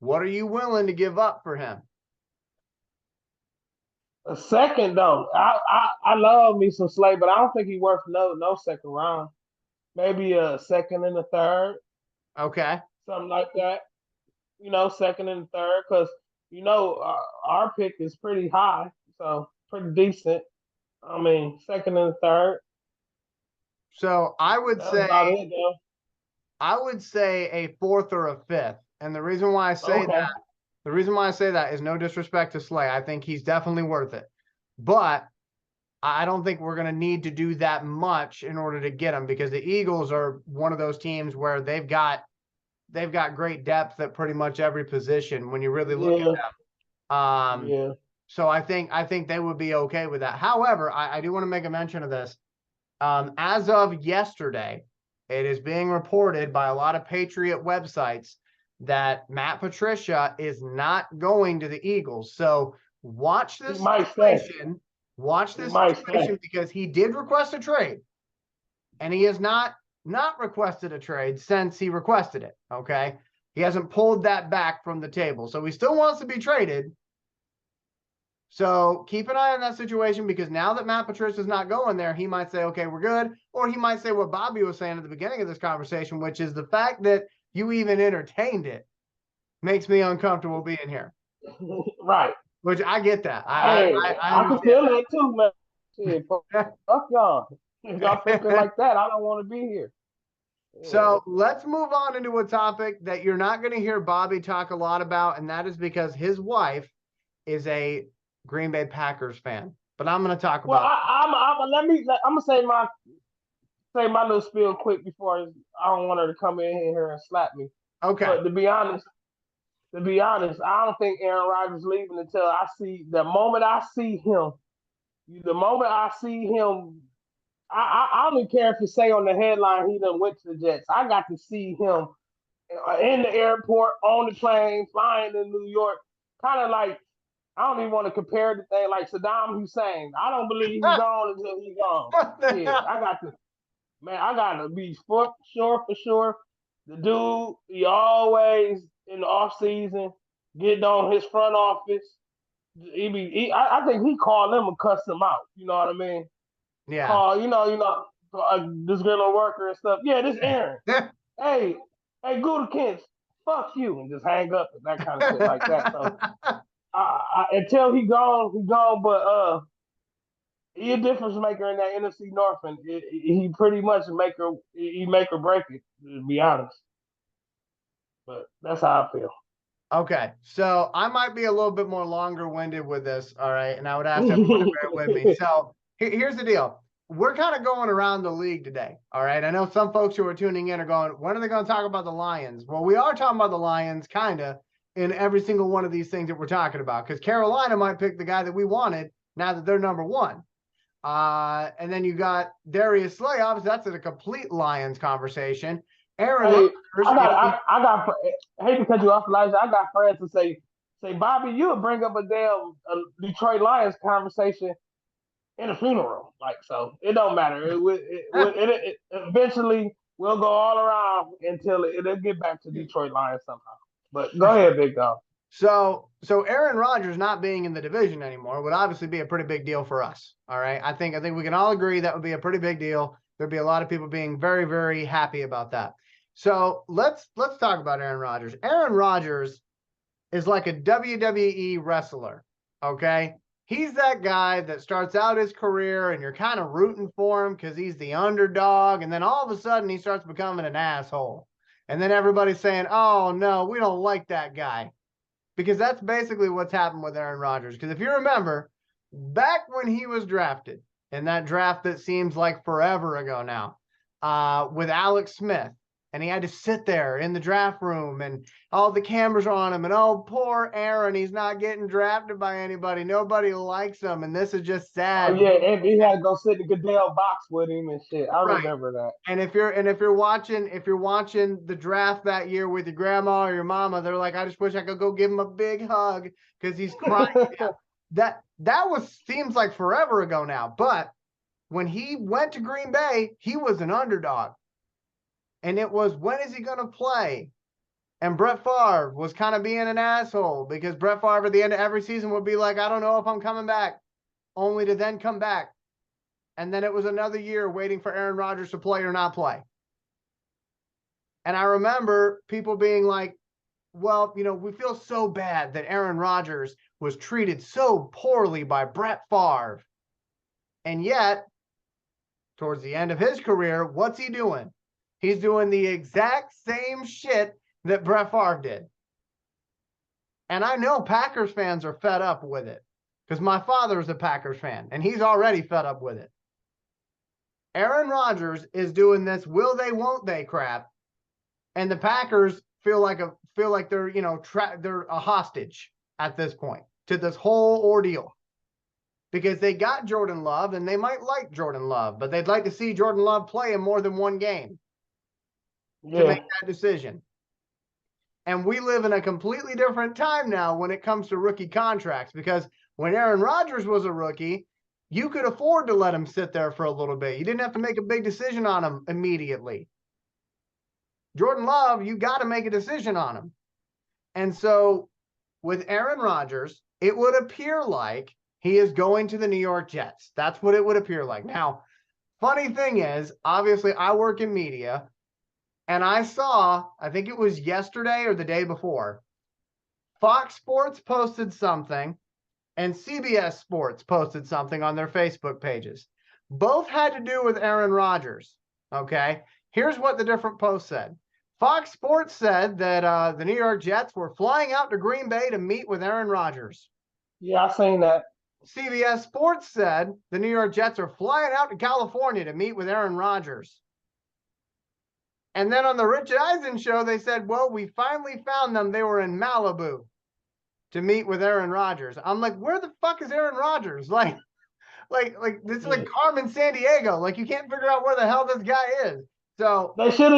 what are you willing to give up for him? a second though. I love me some Slay, but I don't think he worth no second round. Maybe a second and a third, Okay. something like that. Second and third, because our pick is pretty high, so pretty decent. I mean, second and third. So That's about it, though. I would say a fourth or a fifth. And Okay. the reason why I say that is no disrespect to Slay. I think he's definitely worth it. But I don't think we're going to need to do that much in order to get him because the Eagles are one of those teams where they've got great depth at pretty much every position when you really look at Yeah. them. Yeah. So I think they would be okay with that. However, I do want to make a mention of this. As of yesterday, it is being reported by a lot of Patriot websites that Matt Patricia is not going to the Eagles. So watch He this might stay. situation. Watch He this might stay. situation because he did request a trade, and he has not requested a trade since he requested it. Okay, he hasn't pulled that back from the table, so he still wants to be traded. So keep an eye on that situation because now that Matt Patricia's not going there, he might say, okay, we're good. Or he might say what Bobby was saying at the beginning of this conversation, which is the fact that you even entertained it makes me uncomfortable being here. Right. Which I get that. Hey, I I can understand feel that too, man. Shit, that. fuck y'all. If y'all thinking like that, I don't want to be here. Yeah. So let's move on into a topic that you're not going to hear Bobby talk a lot about, and that is because his wife is a Green Bay Packers fan. But I'm going to talk Well, about. I'm gonna say my little spiel quick before I don't want her to come in here and slap me. Okay. But to be honest, I don't think Aaron Rodgers leaving until I see the moment I see him. The moment I see him, I don't even care if you say on the headline he done went to the Jets. I got to see him in the airport, on the plane, flying to New York. Kind of like I don't even want to compare the thing like Saddam Hussein. I don't believe he's gone until he's gone. What the Yeah, hell? I got to be for sure. The dude, he always in the off season getting on his front office. I think he called them and cussed them out. You know what I mean? Yeah. Call, this little worker and stuff. Yeah, this Aaron. Hey, hey, Gudikins, fuck you, and just hang up and that kind of shit like that. So until he gone. But he a difference maker in that NFC North, and he pretty much make or break it. To be honest, but that's how I feel. Okay, so I might be a little bit more longer-winded with this, all right, and I would ask everyone to bear with me. So here's the deal. We're kind of going around the league today, all right? I know some folks who are tuning in are going, when are they going to talk about the Lions? Well, we are talking about the Lions, kind of, in every single one of these things that we're talking about, because Carolina might pick the guy that we wanted now that they're number one. And then you got Darius Slay. Obviously, that's a complete Lions conversation. Aaron Hey, Rodgers, if we I hate to cut you off, Elijah. I got friends to say, Bobby, you would bring up a damn Detroit Lions conversation in a funeral. Like, so it don't matter. It eventually we'll go all around until it'll get back to Detroit Lions somehow. But go ahead, big dog. So Aaron Rodgers not being in the division anymore would obviously be a pretty big deal for us. All right. I think we can all agree that would be a pretty big deal. There'd be a lot of people being very, very happy about that. So let's talk about Aaron Rodgers. Aaron Rodgers is like a WWE wrestler. Okay. He's that guy that starts out his career and you're kind of rooting for him because he's the underdog. And then all of a sudden he starts becoming an asshole. And then everybody's saying, oh, no, we don't like that guy. Because that's basically what's happened with Aaron Rodgers. Because if you remember, back when he was drafted, in that draft that seems like forever ago now, with Alex Smith. And he had to sit there in the draft room and all the cameras are on him. And oh, poor Aaron, he's not getting drafted by anybody. Nobody likes him. And this is just Oh sad. yeah, and he had to go sit in the Goodell box with him and shit. I Right. remember that. And if you're watching the draft that year with your grandma or your mama, they're like, I just wish I could go give him a big hug because he's crying. That seems like forever ago now. But when he went to Green Bay, he was an underdog. And it was, when is he going to play? And Brett Favre was kind of being an asshole because Brett Favre at the end of every season would be like, I don't know if I'm coming back, only to then come back. And then it was another year waiting for Aaron Rodgers to play or not play. And I remember people being like, well, we feel so bad that Aaron Rodgers was treated so poorly by Brett Favre. And yet, towards the end of his career, what's he doing? He's doing the exact same shit that Brett Favre did. And I know Packers fans are fed up with it because my father's a Packers fan and he's already fed up with it. Aaron Rodgers is doing this will they, won't they crap. And the Packers feel like they're, they're a hostage at this point to this whole ordeal because they got Jordan Love and they might like Jordan Love, but they'd like to see Jordan Love play in more than one game to make that decision. And we live in a completely different time now when it comes to rookie contracts, because when Aaron Rodgers was a rookie, you could afford to let him sit there for a little bit. You didn't have to make a big decision on him immediately. Jordan Love, you got to make a decision on him. And so with Aaron Rodgers, it would appear like he is going to the New York Jets. That's what it would appear like. Now, funny thing is, obviously I work in media. And I saw, I think it was yesterday or the day before, Fox Sports posted something and CBS Sports posted something on their Facebook pages. Both had to do with Aaron Rodgers, okay? Here's what the different posts said. Fox Sports said that the New York Jets were flying out to Green Bay to meet with Aaron Rodgers. Yeah, I seen that. CBS Sports said the New York Jets are flying out to California to meet with Aaron Rodgers. And then on the Rich Eisen show, they said, well, we finally found them. They were in Malibu to meet with Aaron Rodgers. I'm like, where the fuck is Aaron Rodgers? Like this is like Carmen Sandiego. Like, you can't figure out where the hell this guy is. So they should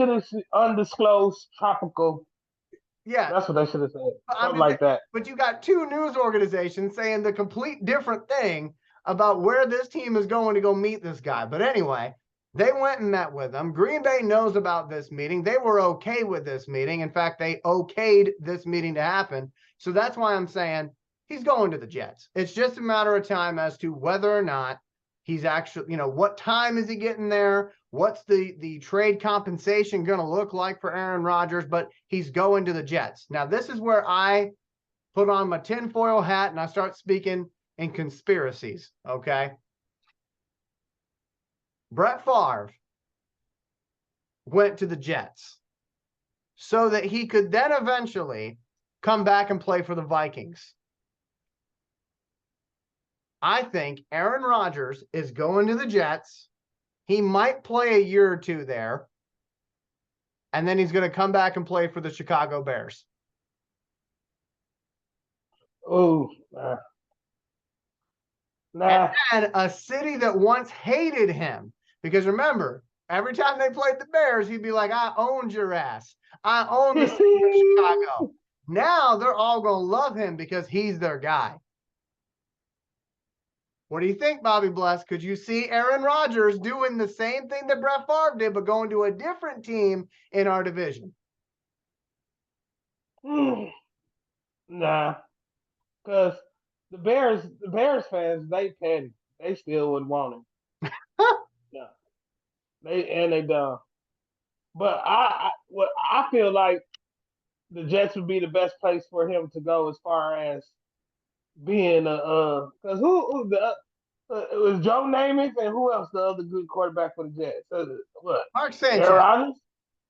have undisclosed tropical. Yeah. That's what they should have said. Something like that. But you got two news organizations saying the complete different thing about where this team is going to go meet this guy. But anyway, they went and met with him. Green Bay knows about this meeting. They were okay with this meeting. In fact, they okayed this meeting to happen. So that's why I'm saying he's going to the Jets. It's just a matter of time as to whether or not he's actually, what time is he getting there? What's the trade compensation going to look like for Aaron Rodgers? But he's going to the Jets. Now, this is where I put on my tinfoil hat and I start speaking in conspiracies, okay? Brett Favre went to the Jets so that he could then eventually come back and play for the Vikings. I think Aaron Rodgers is going to the Jets. He might play a year or two there. And then he's going to come back and play for the Chicago Bears. Oh, nah. And a city that once hated him. Because remember, every time they played the Bears, he'd be like, I owned your ass. I own the city of Chicago. Now they're all going to love him because he's their guy. What do you think, Bobby Bless? Could you see Aaron Rodgers doing the same thing that Brett Favre did, but going to a different team in our division? Nah, because the Bears fans, they petty. They still would want him. Yeah, they done. But I feel like the Jets would be the best place for him to go as far as being because who the it was Joe Namath and who else the other good quarterback for the Jets? What? Mark Sanchez. Aaron Rodgers?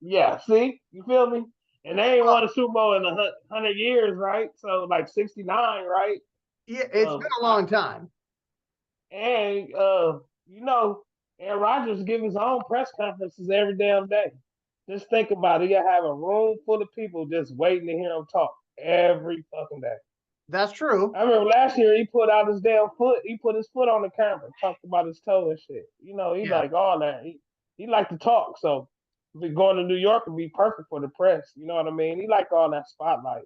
Yeah, see? You feel me? And they ain't won a Super Bowl in 100 years, right? So like 69, right? Yeah, it's been a long time. And And Rodgers give his own press conferences every damn day. Just think about it. You have a room full of people just waiting to hear him talk every fucking day. That's true. I remember last year he put out his damn foot. He put his foot on the camera, talked about his toe and shit. You know, he Yeah. like all that. He like to talk. So going to New York would be perfect for the press. You know what I mean? He like all that spotlight.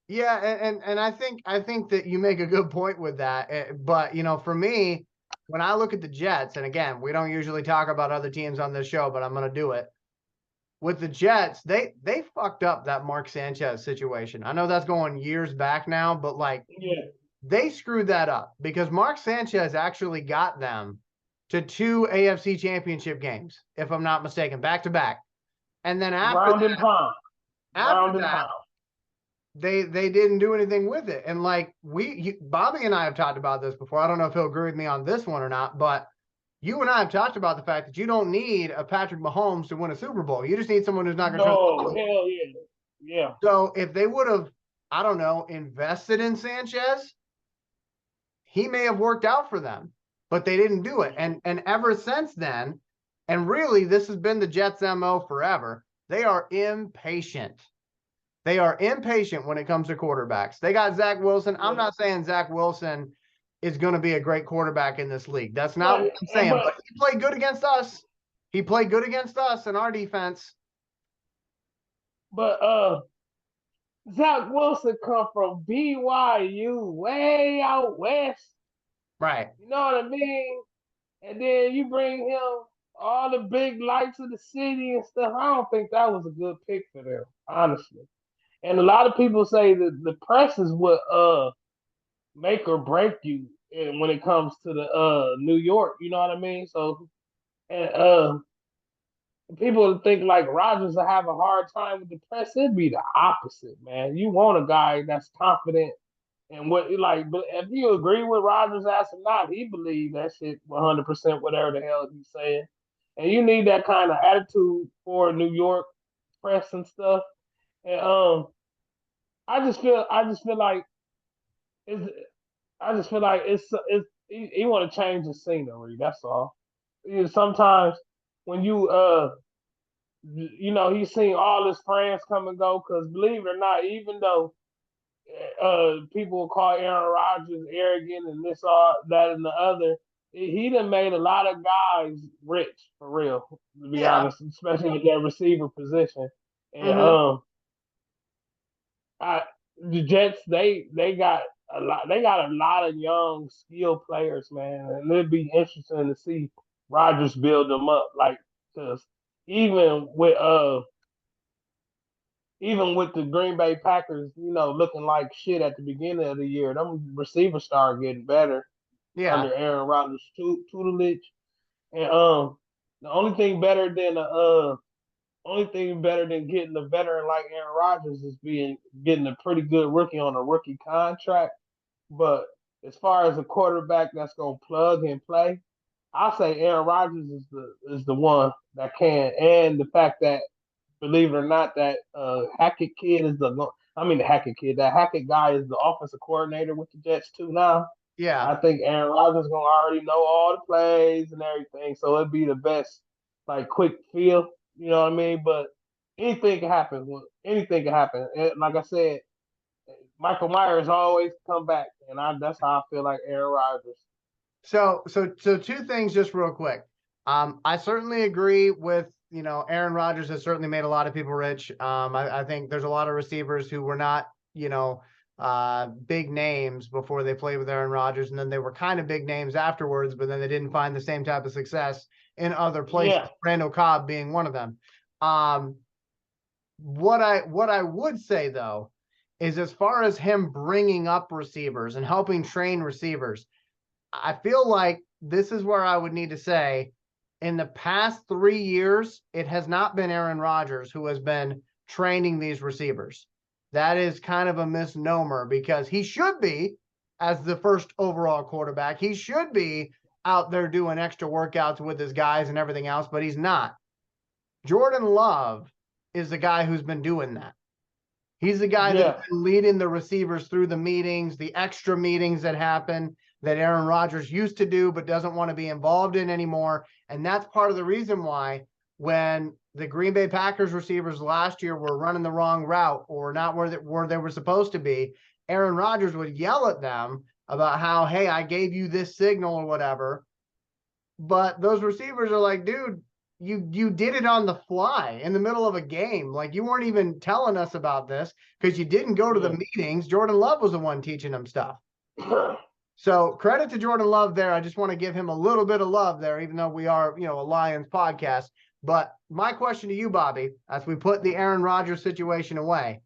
Yeah, and I think that you make a good point with that. But you know, for me, when I look at the Jets, and again, we don't usually talk about other teams on this show, but I'm going to do it. With the Jets, they fucked up that Mark Sanchez situation. I know that's going years back now, but like Yeah. they screwed that up because Mark Sanchez actually got them to 2 AFC championship games, if I'm not mistaken, back to back. And then Ground and pound. after Ground and that, pound. they didn't do anything with it. And like Bobby and I have talked about this before. I don't know if he'll agree with me on this one or not, but you and I have talked about the fact that you don't need a Patrick Mahomes to win a Super Bowl. You just need someone who's not going to turn No, the ball. hell yeah. Yeah. So if they would have, I don't know, invested in Sanchez, he may have worked out for them, but they didn't do it. And ever since then, and really this has been the Jets' MO forever, they are impatient. They are impatient when it comes to quarterbacks. They got Zach Wilson. I'm not saying Zach Wilson is going to be a great quarterback in this league. That's not what I'm saying. But he played good against us. He played good against us in our defense. But Zach Wilson come from BYU, way out west. Right. You know what I mean? And then you bring him all the big lights of the city and stuff. I don't think that was a good pick for them, honestly. And a lot of people say that the press is what make or break you when it comes to the New York. You know what I mean? So and people think like Rodgers will have a hard time with the press. It'd be the opposite, man. You want a guy that's confident and what like, but if you agree with Rodgers' ass or not, he believes that shit 100% whatever the hell he's saying. And you need that kind of attitude for New York press and stuff. And I just feel like it's, I just feel like it's he want to change the scenery. That's all. You know, sometimes when you know, he's seen all his friends come and go. Because believe it or not, even though people will call Aaron Rodgers arrogant and this, all that, and the other. He done made a lot of guys rich for real, to be Yeah. honest, especially at that receiver position. And Mm-hmm. I, the Jets, they got a lot of young skilled players, man, and it'd be interesting to see Rodgers build them up, like because even with even with the Green Bay Packers, you know, looking like shit at the beginning of the year, them receivers started getting better Yeah. under Aaron Rodgers' tutelage. And the only thing better than getting a veteran like Aaron Rodgers is getting a pretty good rookie on a rookie contract. But as far as a quarterback that's gonna plug and play, I say Aaron Rodgers is the one that can. And the fact that, believe it or not, that Hackett kid is the Hackett kid. That Hackett guy is the offensive coordinator with the Jets too now. Yeah. I think Aaron Rodgers gonna already know all the plays and everything, so it'd be the best, like, quick feel. You know what I mean? But anything can happen. Anything can happen. And like I said, Michael Myers always come back, and that's how I feel like Aaron Rodgers. So two things just real quick. I certainly agree with, you know, Aaron Rodgers has certainly made a lot of people rich. I think there's a lot of receivers who were not, you know, big names before they played with Aaron Rodgers, and then they were kind of big names afterwards, but then they didn't find the same type of success in other places. Yeah, Randall Cobb being one of them. What I would say though is, as far as him bringing up receivers and helping train receivers, I feel like this is where I would need to say, in the past 3 years, it has not been Aaron Rodgers who has been training these receivers. That is kind of a misnomer because he should be, as the first overall quarterback, he should be out there doing extra workouts with his guys and everything else, but he's not. Jordan Love is the guy who's been doing that. He's the guy that's yeah, been leading the receivers through the meetings, the extra meetings that happen. that Aaron Rodgers used to do but doesn't want to be involved in anymore. And that's part of the reason why when the Green Bay Packers receivers last year were running the wrong route or not where they were supposed to be, Aaron Rodgers would yell at them about how, hey, I gave you this signal or whatever. But those receivers are like, dude, you did it on the fly in the middle of a game. Like, you weren't even telling us about this because you didn't go to the meetings. Jordan Love was the one teaching them stuff. So credit to Jordan Love there. I just want to give him a little bit of love there, even though we are, a Lions podcast. But my question to you, Bobby, as we put the Aaron Rodgers situation away,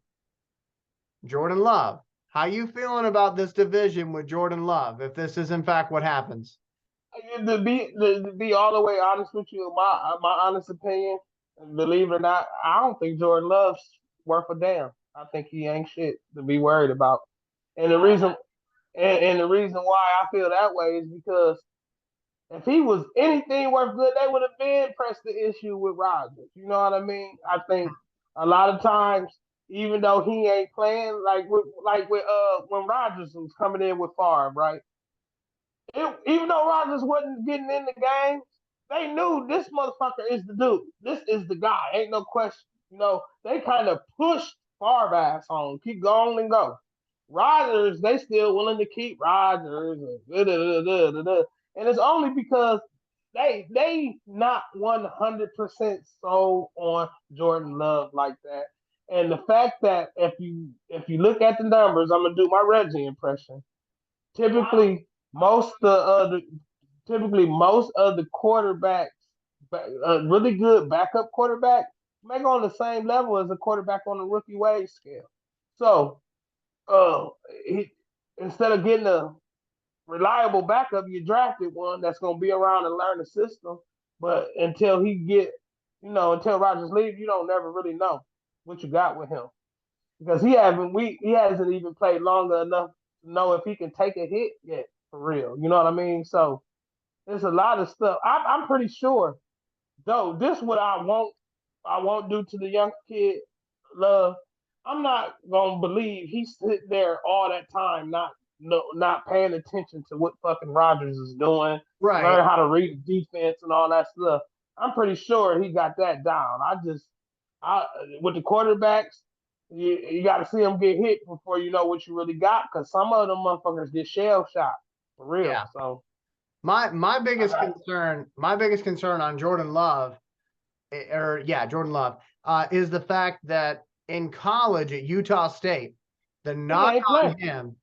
Jordan Love, how you feeling about this division with Jordan Love, if this is in fact what happens? To be all the way honest with you, my honest opinion, believe it or not, I don't think Jordan Love's worth a damn. I think he ain't shit to be worried about. And the reason and the reason why I feel that way is because if he was anything worth good, they would have been pressed the issue with Rodgers. You know what I mean? I think a lot of times, even though he ain't playing like with when Rodgers was coming in with Favre, right? Even though Rodgers wasn't getting in the game, they knew this motherfucker is the dude. This is the guy. Ain't no question. They kind of pushed Favre ass on. Keep going and go. Rodgers, they still willing to keep Rodgers. And it's only because they not 100% sold on Jordan Love like that. And the fact that if you look at the numbers, I'm gonna do my Reggie impression. Typically, most of the quarterbacks, really good backup quarterback, make on the same level as a quarterback on the rookie wage scale. So, instead of getting a reliable backup, you drafted one that's going to be around and learn the system. But until until Rodgers leaves, you don't never really know what you got with him because he hasn't even played long enough to know if he can take a hit yet for real. You know what I mean? So there's a lot of stuff. I'm pretty sure though. This what I won't do to the young kid Love. I'm not gonna believe he sit there all that time not paying attention to what fucking Rodgers is doing, Right. learn how to read the defense and all that stuff. I'm pretty sure he got that down. I with the quarterbacks, you got to see them get hit before you know what you really got. Because some of them motherfuckers get shell shocked for real. Yeah. So my biggest concern on Jordan Love, Jordan Love, is the fact that in college at Utah State, the knock on him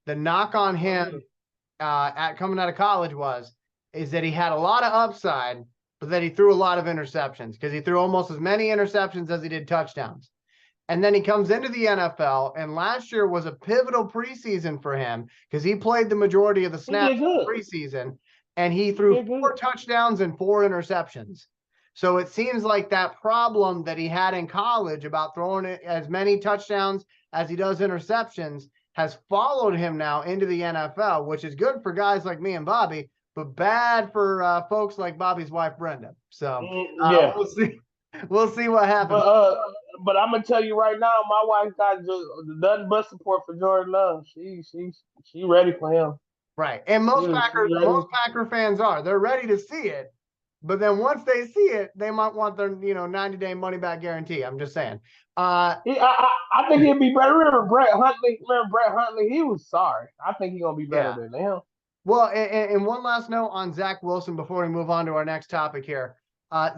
at coming out of college is that he had a lot of upside, but that he threw a lot of interceptions because he threw almost as many interceptions as he did touchdowns. And then he comes into the NFL, and last year was a pivotal preseason for him because he played the majority of the snaps in the preseason, and he threw 4 touchdowns and 4 interceptions. So it seems like that problem that he had in college about throwing as many touchdowns as he does interceptions has followed him now into the NFL, which is good for guys like me and Bobby, but bad for folks like Bobby's wife, Brenda. So we'll see. We'll see what happens. But I'm gonna tell you right now, my wife got nothing but support for Jordan Love. She ready for him. Right, and most Packer fans are. They're ready to see it, but then once they see it, they might want their 90-day money back guarantee. I'm just saying. I think he'd be better. Remember Brett Huntley? He was sorry. I think he's gonna be better than him. Well, and one last note on Zach Wilson before we move on to our next topic here.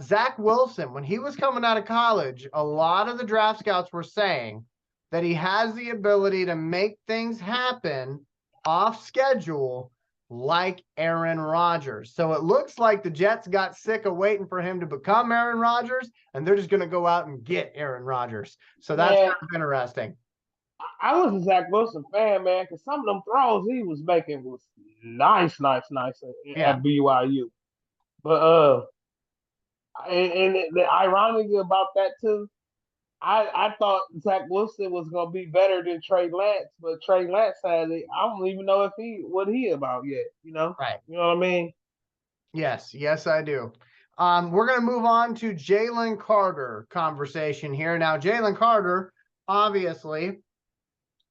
Zach Wilson, when he was coming out of college, a lot of the draft scouts were saying that he has the ability to make things happen off schedule like Aaron Rodgers. So it looks like the Jets got sick of waiting for him to become Aaron Rodgers, and they're just going to go out and get Aaron Rodgers. So that's kind of interesting. I was a Zach Wilson fan, man, because some of them throws he was making was nice at BYU. But and the irony about that too, I thought Zach Wilson was gonna be better than Trey Lance, but Trey Lance had it. I don't even know what he about yet. Right? You know what I mean? Yes, I do. We're gonna move on to Jalen Carter conversation here. Now, Jalen Carter obviously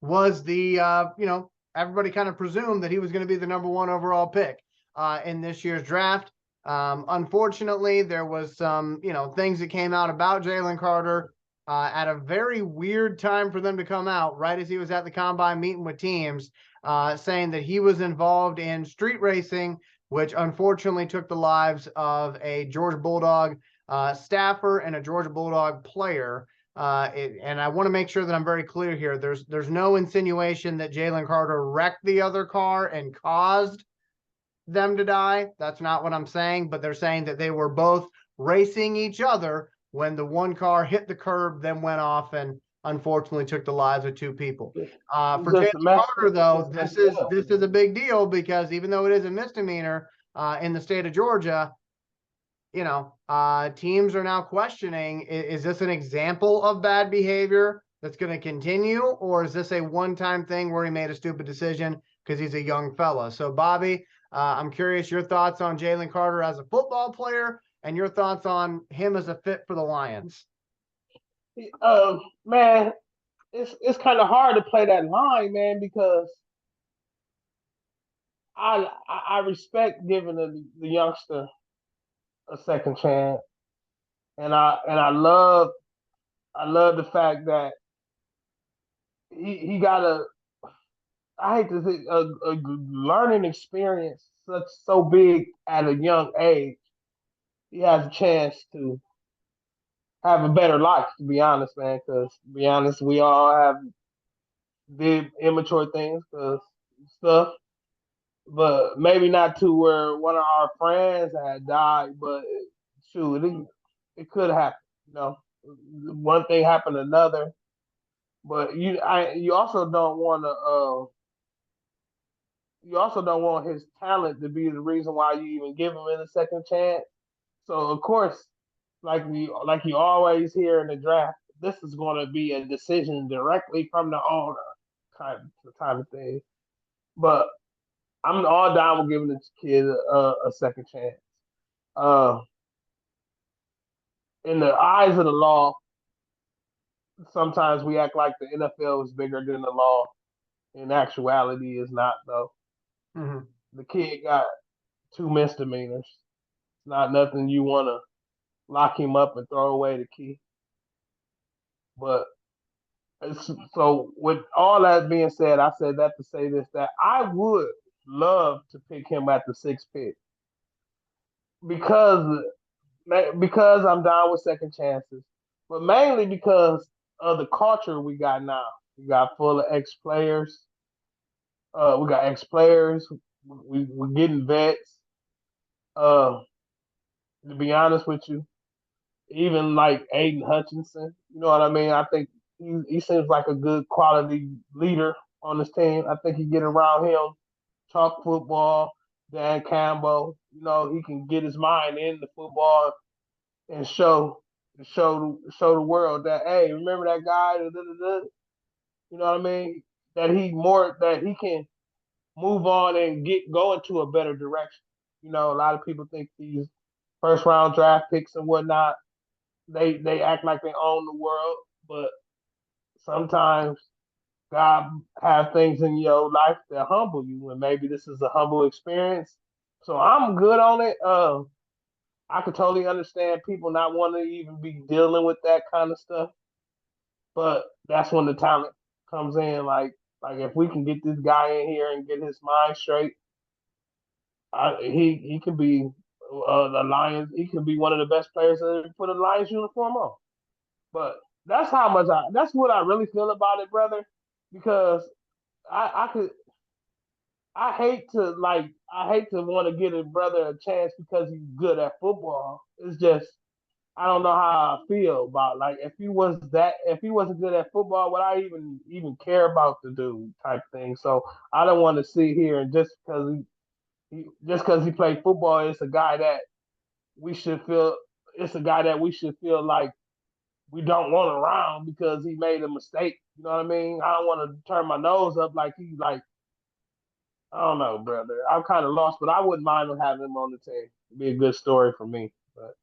was the everybody kind of presumed that he was going to be the number 1 overall pick in this year's draft. Unfortunately, there was some, things that came out about Jalen Carter at a very weird time for them to come out, right as he was at the combine meeting with teams, saying that he was involved in street racing, which unfortunately took the lives of a Georgia Bulldog staffer and a Georgia Bulldog player. And I want to make sure that I'm very clear here. There's no insinuation that Jalen Carter wrecked the other car and caused them to die. That's not what I'm saying, but they're saying that they were both racing each other when the one car hit the curb, then went off and unfortunately took the lives of 2 people. For Jalen Carter, though, this is a big deal because even though it is a misdemeanor in the state of Georgia, teams are now questioning, is this an example of bad behavior that's going to continue, or is this a one-time thing where he made a stupid decision because he's a young fella? So, Bobby, I'm curious your thoughts on Jalen Carter as a football player and your thoughts on him as a fit for the Lions. Man, it's kind of hard to play that line, man, because I respect giving the youngster a second chance, and I love the fact that he got I hate to say a learning experience so big at a young age. He has a chance to have a better life, to be honest, man. Because to be honest, we all have did immature things, stuff, but maybe not to where one of our friends had died. But shoot, it could happen. One thing happened to another. But you also don't want to. You also don't want his talent to be the reason why you even give him a second chance. So of course, like you always hear in the draft, this is going to be a decision directly from the owner, kind of thing. But I'm all down with giving this kid a second chance. Uh, in the eyes of the law, sometimes we act like the NFL is bigger than the law. In actuality, is not though. Mm-hmm. The kid got 2 misdemeanors. It's not nothing you want to lock him up and throw away the key. But so with all that being said, I said that to say this, that I would love to pick him at the 6th pick because I'm down with second chances, but mainly because of the culture we got now. We got full of ex players. We got ex players. We're getting vets. To be honest with you, even like Aiden Hutchinson, you know what I mean? I think he seems like a good quality leader on this team. I think he get around him, talk football. Dan Campbell, he can get his mind in the football and show the world that, hey, remember that guy? Da, da, da, da. You know what I mean? That he can move on and go into a better direction. A lot of people think these first round draft picks and whatnot, they act like they own the world, but sometimes God have things in your life that humble you, and maybe this is a humble experience. So I'm good on it. I could totally understand people not wanting to even be dealing with that kind of stuff, but that's when the talent comes in. Like if we can get this guy in here and get his mind straight, he can be the Lions. He can be one of the best players to ever put a Lions uniform on. But that's what I really feel about it, brother. Because I could I hate to want to give a brother a chance because he's good at football. It's just I don't know how I feel about like if he wasn't good at football, would I even care about the dude type thing? So I don't want to sit here and just because he played football, we should feel it's a guy that we should feel like we don't want around because he made a mistake. You know what I mean? I don't want to turn my nose up like he's like I don't know, brother. I'm kind of lost, but I wouldn't mind having him on the team. It'd be a good story for me. But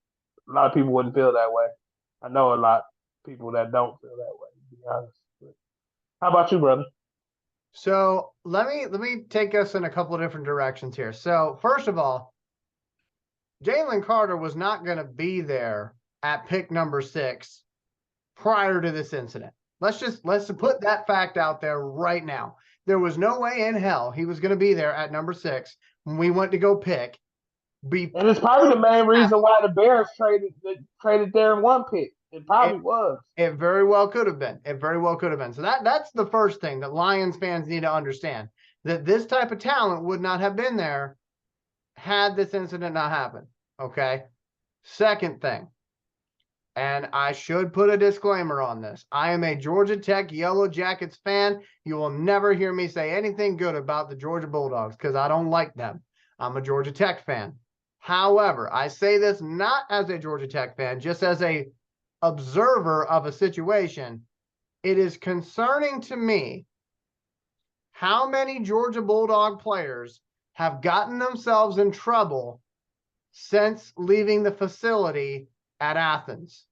a lot of people wouldn't feel that way. I know a lot of people that don't feel that way, to be honest. But how about you, brother? So let me take us in a couple of different directions here. So first of all, Jalen Carter was not going to be there at pick number 6 prior to this incident. Let's put that fact out there right now. There was no way in hell he was going to be there at number 6 when we went to go pick. And it's probably the main reason why the Bears traded there in one pick. It probably was. It very well could have been. It very well could have been. So that's the first thing that Lions fans need to understand, that this type of talent would not have been there had this incident not happened. Okay. Second thing, and I should put a disclaimer on this. I am a Georgia Tech Yellow Jackets fan. You will never hear me say anything good about the Georgia Bulldogs because I don't like them. I'm a Georgia Tech fan. However, I say this not as a Georgia Tech fan, just as a observer of a situation. It is concerning to me how many Georgia Bulldog players have gotten themselves in trouble since leaving the facility at Athens.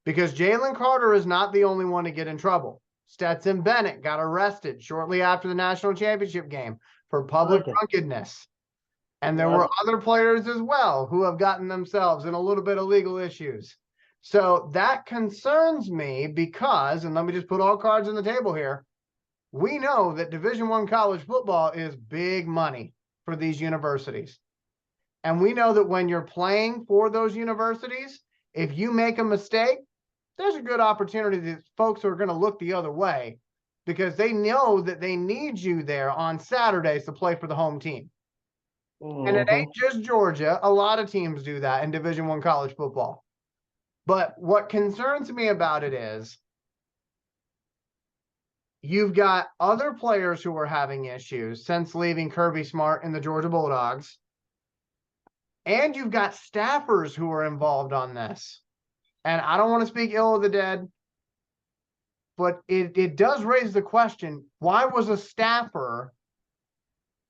Because Jalen Carter is not the only one to get in trouble. Stetson Bennett got arrested shortly after the national championship game for public drunkenness. And there were other players as well who have gotten themselves in a little bit of legal issues. So that concerns me because, and let me just put all cards on the table here, we know that Division I college football is big money for these universities. And we know that when you're playing for those universities, if you make a mistake, there's a good opportunity that folks are going to look the other way because they know that they need you there on Saturdays to play for the home team. And it ain't just Georgia. A lot of teams do that in Division I college football. But what concerns me about it is you've got other players who are having issues since leaving Kirby Smart and the Georgia Bulldogs. And you've got staffers who are involved on this. And I don't want to speak ill of the dead, but it does raise the question, why was a staffer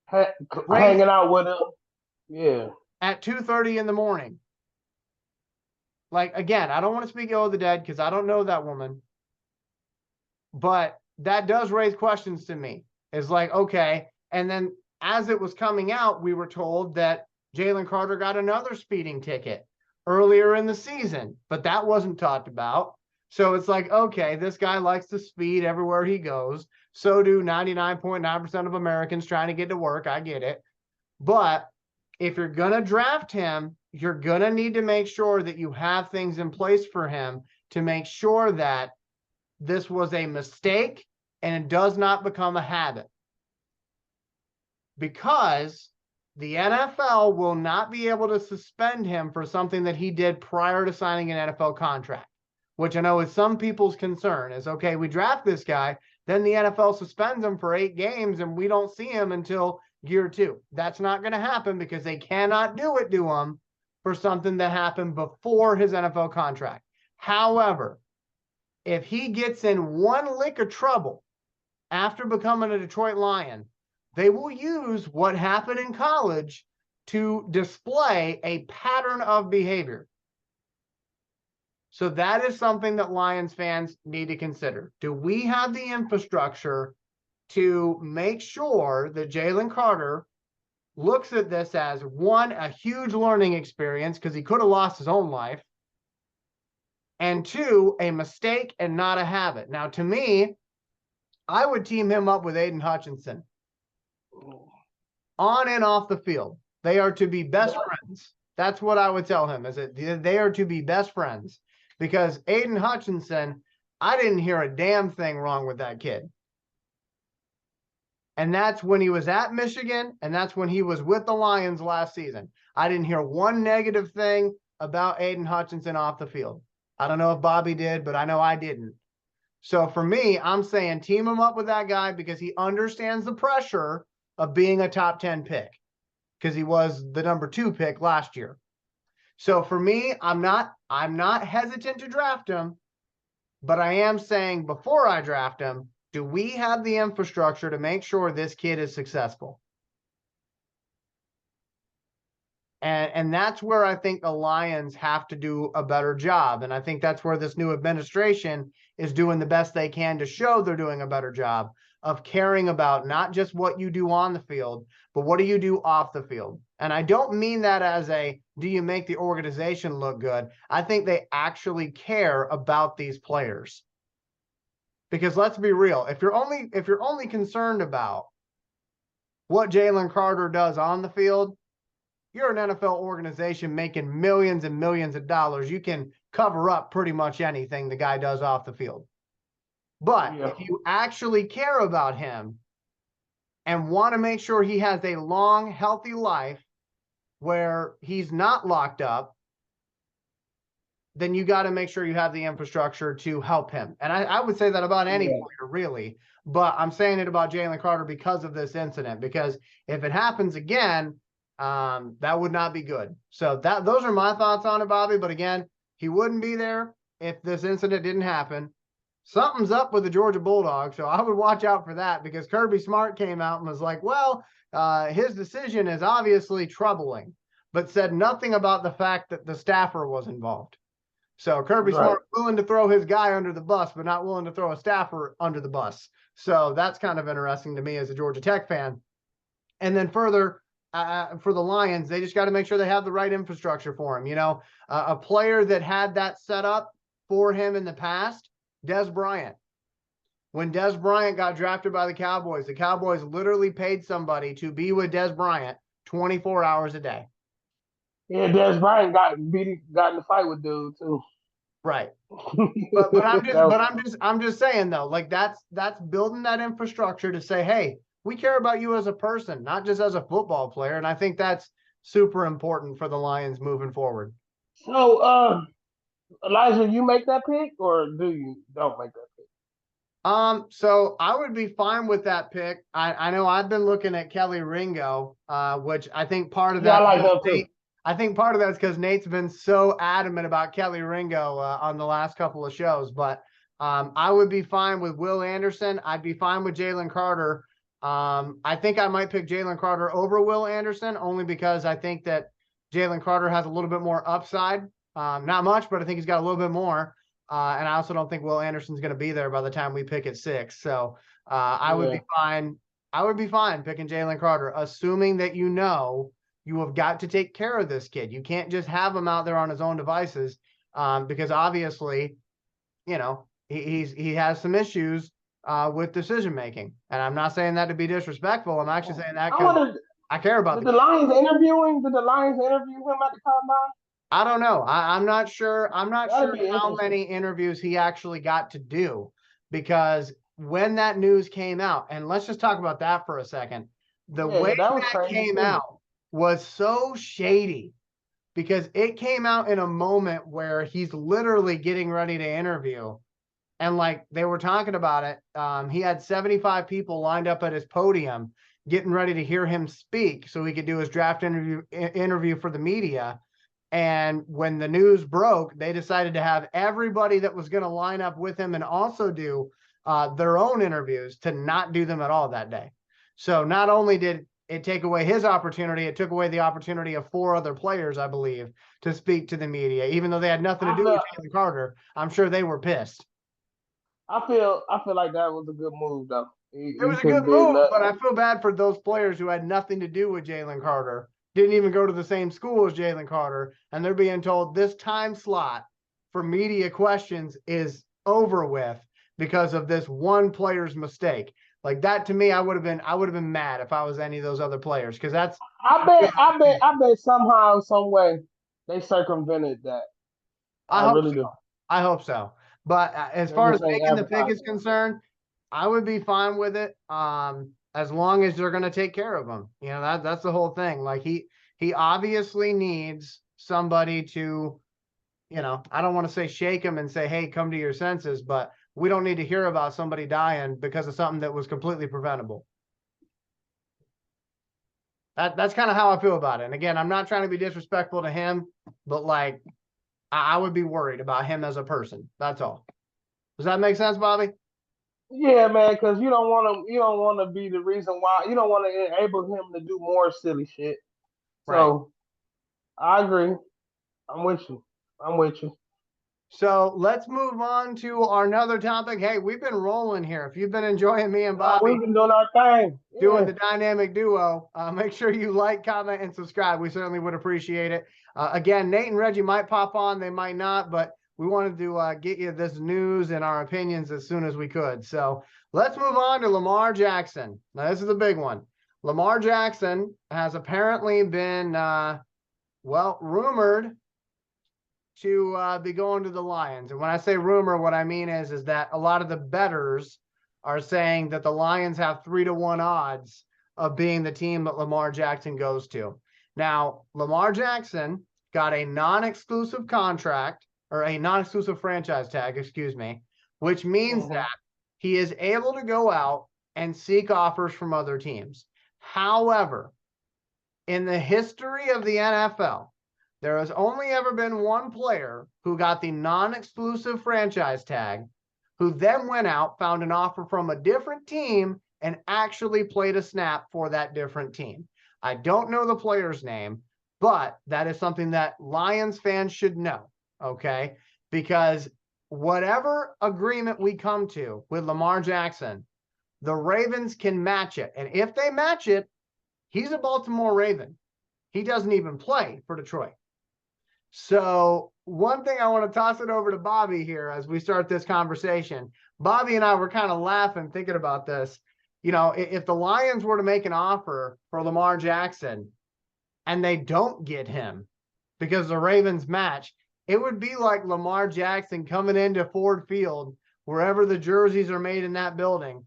hanging out with him? Yeah. At 2:30 in the morning? Like, again, I don't want to speak ill of the dead because I don't know that woman. But that does raise questions to me. It's like, okay. And then as it was coming out, we were told that Jalen Carter got another speeding ticket earlier in the season, but that wasn't talked about. So it's like, okay, this guy likes to speed everywhere he goes. So do 99.9% of Americans trying to get to work. I get it. But if you're going to draft him, you're going to need to make sure that you have things in place for him to make sure that this was a mistake and it does not become a habit. Because the NFL will not be able to suspend him for something that he did prior to signing an NFL contract, which I know is some people's concern is, okay, we draft this guy, then the NFL suspends him for 8 games and we don't see him until year 2. That's not going to happen because they cannot do it to him for something that happened before his NFL contract. However, if he gets in one lick of trouble after becoming a Detroit Lion, they will use what happened in college to display a pattern of behavior. So that is something that Lions fans need to consider. Do we have the infrastructure to make sure that Jalen Carter looks at this as, one, a huge learning experience because he could have lost his own life, and 2, a mistake and not a habit? Now, to me, I would team him up with Aiden Hutchinson. On and off the field, they are to be best friends. That's what I would tell him, is that they are to be best friends. Because Aiden Hutchinson, I didn't hear a damn thing wrong with that kid. And that's when he was at Michigan, and that's when he was with the Lions last season. I didn't hear one negative thing about Aiden Hutchinson off the field. I don't know if Bobby did, but I know I didn't. So for me, I'm saying team him up with that guy because he understands the pressure of being a top 10 pick because he was the number 2 pick last year. So for me, I'm not hesitant to draft him, but I am saying before I draft him, do we have the infrastructure to make sure this kid is successful? And that's where I think the Lions have to do a better job. And I think that's where this new administration is doing the best they can to show they're doing a better job of caring about not just what you do on the field, but what do you do off the field. And I don't mean that as a, do you make the organization look good? I think they actually care about these players. Because let's be real, if you're only concerned about what Jalen Carter does on the field, you're an NFL organization making millions and millions of dollars. You can cover up pretty much anything the guy does off the field. But if you actually care about him and want to make sure he has a long, healthy life where he's not locked up, then you got to make sure you have the infrastructure to help him. And I would say that about any player, really. But I'm saying it about Jalen Carter because of this incident, because if it happens again, that would not be good. So those are my thoughts on it, Bobby. But again, he wouldn't be there if this incident didn't happen. Something's up with the Georgia Bulldogs, so I would watch out for that, because Kirby Smart came out and was like, well, his decision is obviously troubling, but said nothing about the fact that the staffer was involved. So Kirby Smart willing to throw his guy under the bus, but not willing to throw a staffer under the bus. So that's kind of interesting to me as a Georgia Tech fan. And then further, for the Lions, they just got to make sure they have the right infrastructure for him. You know, a player that had that set up for him in the past, Dez Bryant. When Dez Bryant got drafted by the Cowboys literally paid somebody to be with Dez Bryant 24 hours a day. Yeah, Dez Bryant got in the fight with dude too. Right. But I'm just saying though, like that's building that infrastructure to say, hey, we care about you as a person, not just as a football player. And I think that's super important for the Lions moving forward. So Elijah, you make that pick or don't make that pick? So I would be fine with that pick. I know I've been looking at Kelly Ringo, which I think part of that. I like him too. I think part of that's because Nate's been so adamant about Kelly Ringo on the last couple of shows. But I would be fine with Will Anderson. I'd be fine with Jalen Carter. I think I might pick Jalen Carter over Will Anderson, only because I think that Jalen Carter has a little bit more upside. Not much, but I think he's got a little bit more. And I also don't think Will Anderson's going to be there by the time we pick at 6. So I would be fine. I would be fine picking Jalen Carter, assuming that you have got to take care of this kid. You can't just have him out there on his own devices, because obviously, he has some issues with decision making. And I'm not saying that to be disrespectful. I'm actually saying that because I care about the Lions interviewing. Did the Lions interview him at the combine? I don't know. I'm not sure. I'm not sure how many interviews he actually got to do, because when that news came out, and let's just talk about that for a second. The way that came out was so shady, because it came out in a moment where he's literally getting ready to interview. And like they were talking about it, he had 75 people lined up at his podium getting ready to hear him speak so he could do his draft interview for the media. And when the news broke, they decided to have everybody that was going to line up with him and also do their own interviews to not do them at all that day. So not only did it take away his opportunity, it took away the opportunity of 4 other players, I believe, to speak to the media, even though they had nothing to do with Jalen Carter. I'm sure they were pissed. I feel like that was a good move, though. It was a good move, but I feel bad for those players who had nothing to do with Jalen Carter, didn't even go to the same school as Jalen Carter, and they're being told this time slot for media questions is over with because of this one player's mistake. Like that, to me, I would have been mad if I was any of those other players, because that's. I bet somehow, some way, they circumvented that. I really do. I hope so. But as far as making the pick is concerned, I would be fine with it. As long as they're going to take care of him. That's the whole thing. Like he obviously needs somebody to, I don't want to say shake him and say, hey, come to your senses, but we don't need to hear about somebody dying because of something that was completely preventable. That's kind of how I feel about it. And again, I'm not trying to be disrespectful to him, but like I would be worried about him as a person. That's all. Does that make sense, Bobby? Yeah, man, because you don't want to be the reason why. You don't want to enable him to do more silly shit. So, right. I agree. I'm with you. So let's move on to our another topic. Hey, we've been rolling here. If you've been enjoying me and Bobby We've been doing our thing. doing the dynamic duo, make sure you like, comment, and subscribe. We certainly would appreciate it. Again, Nate and Reggie might pop on, they might not, but we wanted to get you this news and our opinions as soon as we could. So let's move on to Lamar Jackson. Now, this is a big one. Lamar Jackson has apparently been, rumored to be going to the Lions. And when I say rumor, what I mean is that a lot of the bettors are saying that the Lions have 3-1 odds of being the team that Lamar Jackson goes to. Now, Lamar Jackson got a non-exclusive contract, or a non-exclusive franchise tag, excuse me, which means that he is able to go out and seek offers from other teams. However, in the history of the NFL, there has only ever been one player who got the non-exclusive franchise tag, who then went out, found an offer from a different team, and actually played a snap for that different team. I don't know the player's name, but that is something that Lions fans should know, okay? Because whatever agreement we come to with Lamar Jackson, the Ravens can match it. And if they match it, he's a Baltimore Raven. He doesn't even play for Detroit. So one thing I want to toss it over to Bobby here as we start this conversation. Bobby and I were kind of laughing thinking about this. You know, if the Lions were to make an offer for Lamar Jackson and they don't get him because the Ravens match, it would be like Lamar Jackson coming into Ford Field, wherever the jerseys are made in that building,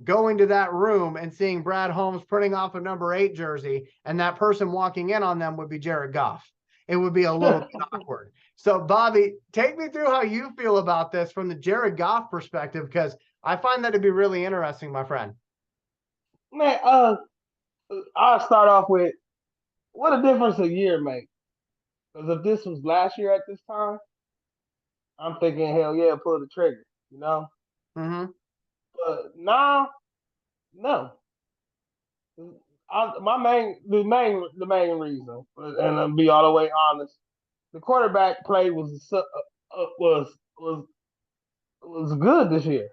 going to that room and seeing Brad Holmes printing off a number 8 jersey, and that person walking in on them would be Jared Goff. It would be a little bit awkward. So, Bobby, take me through how you feel about this from the Jared Goff perspective, because I find that to be really interesting, my friend. Man, I'll start off with what a difference a year makes. Because if this was last year at this time, I'm thinking, hell yeah, pull the trigger, you know? Mm-hmm. But now, no. The main reason, and I'll be all the way honest, the quarterback play was good this year.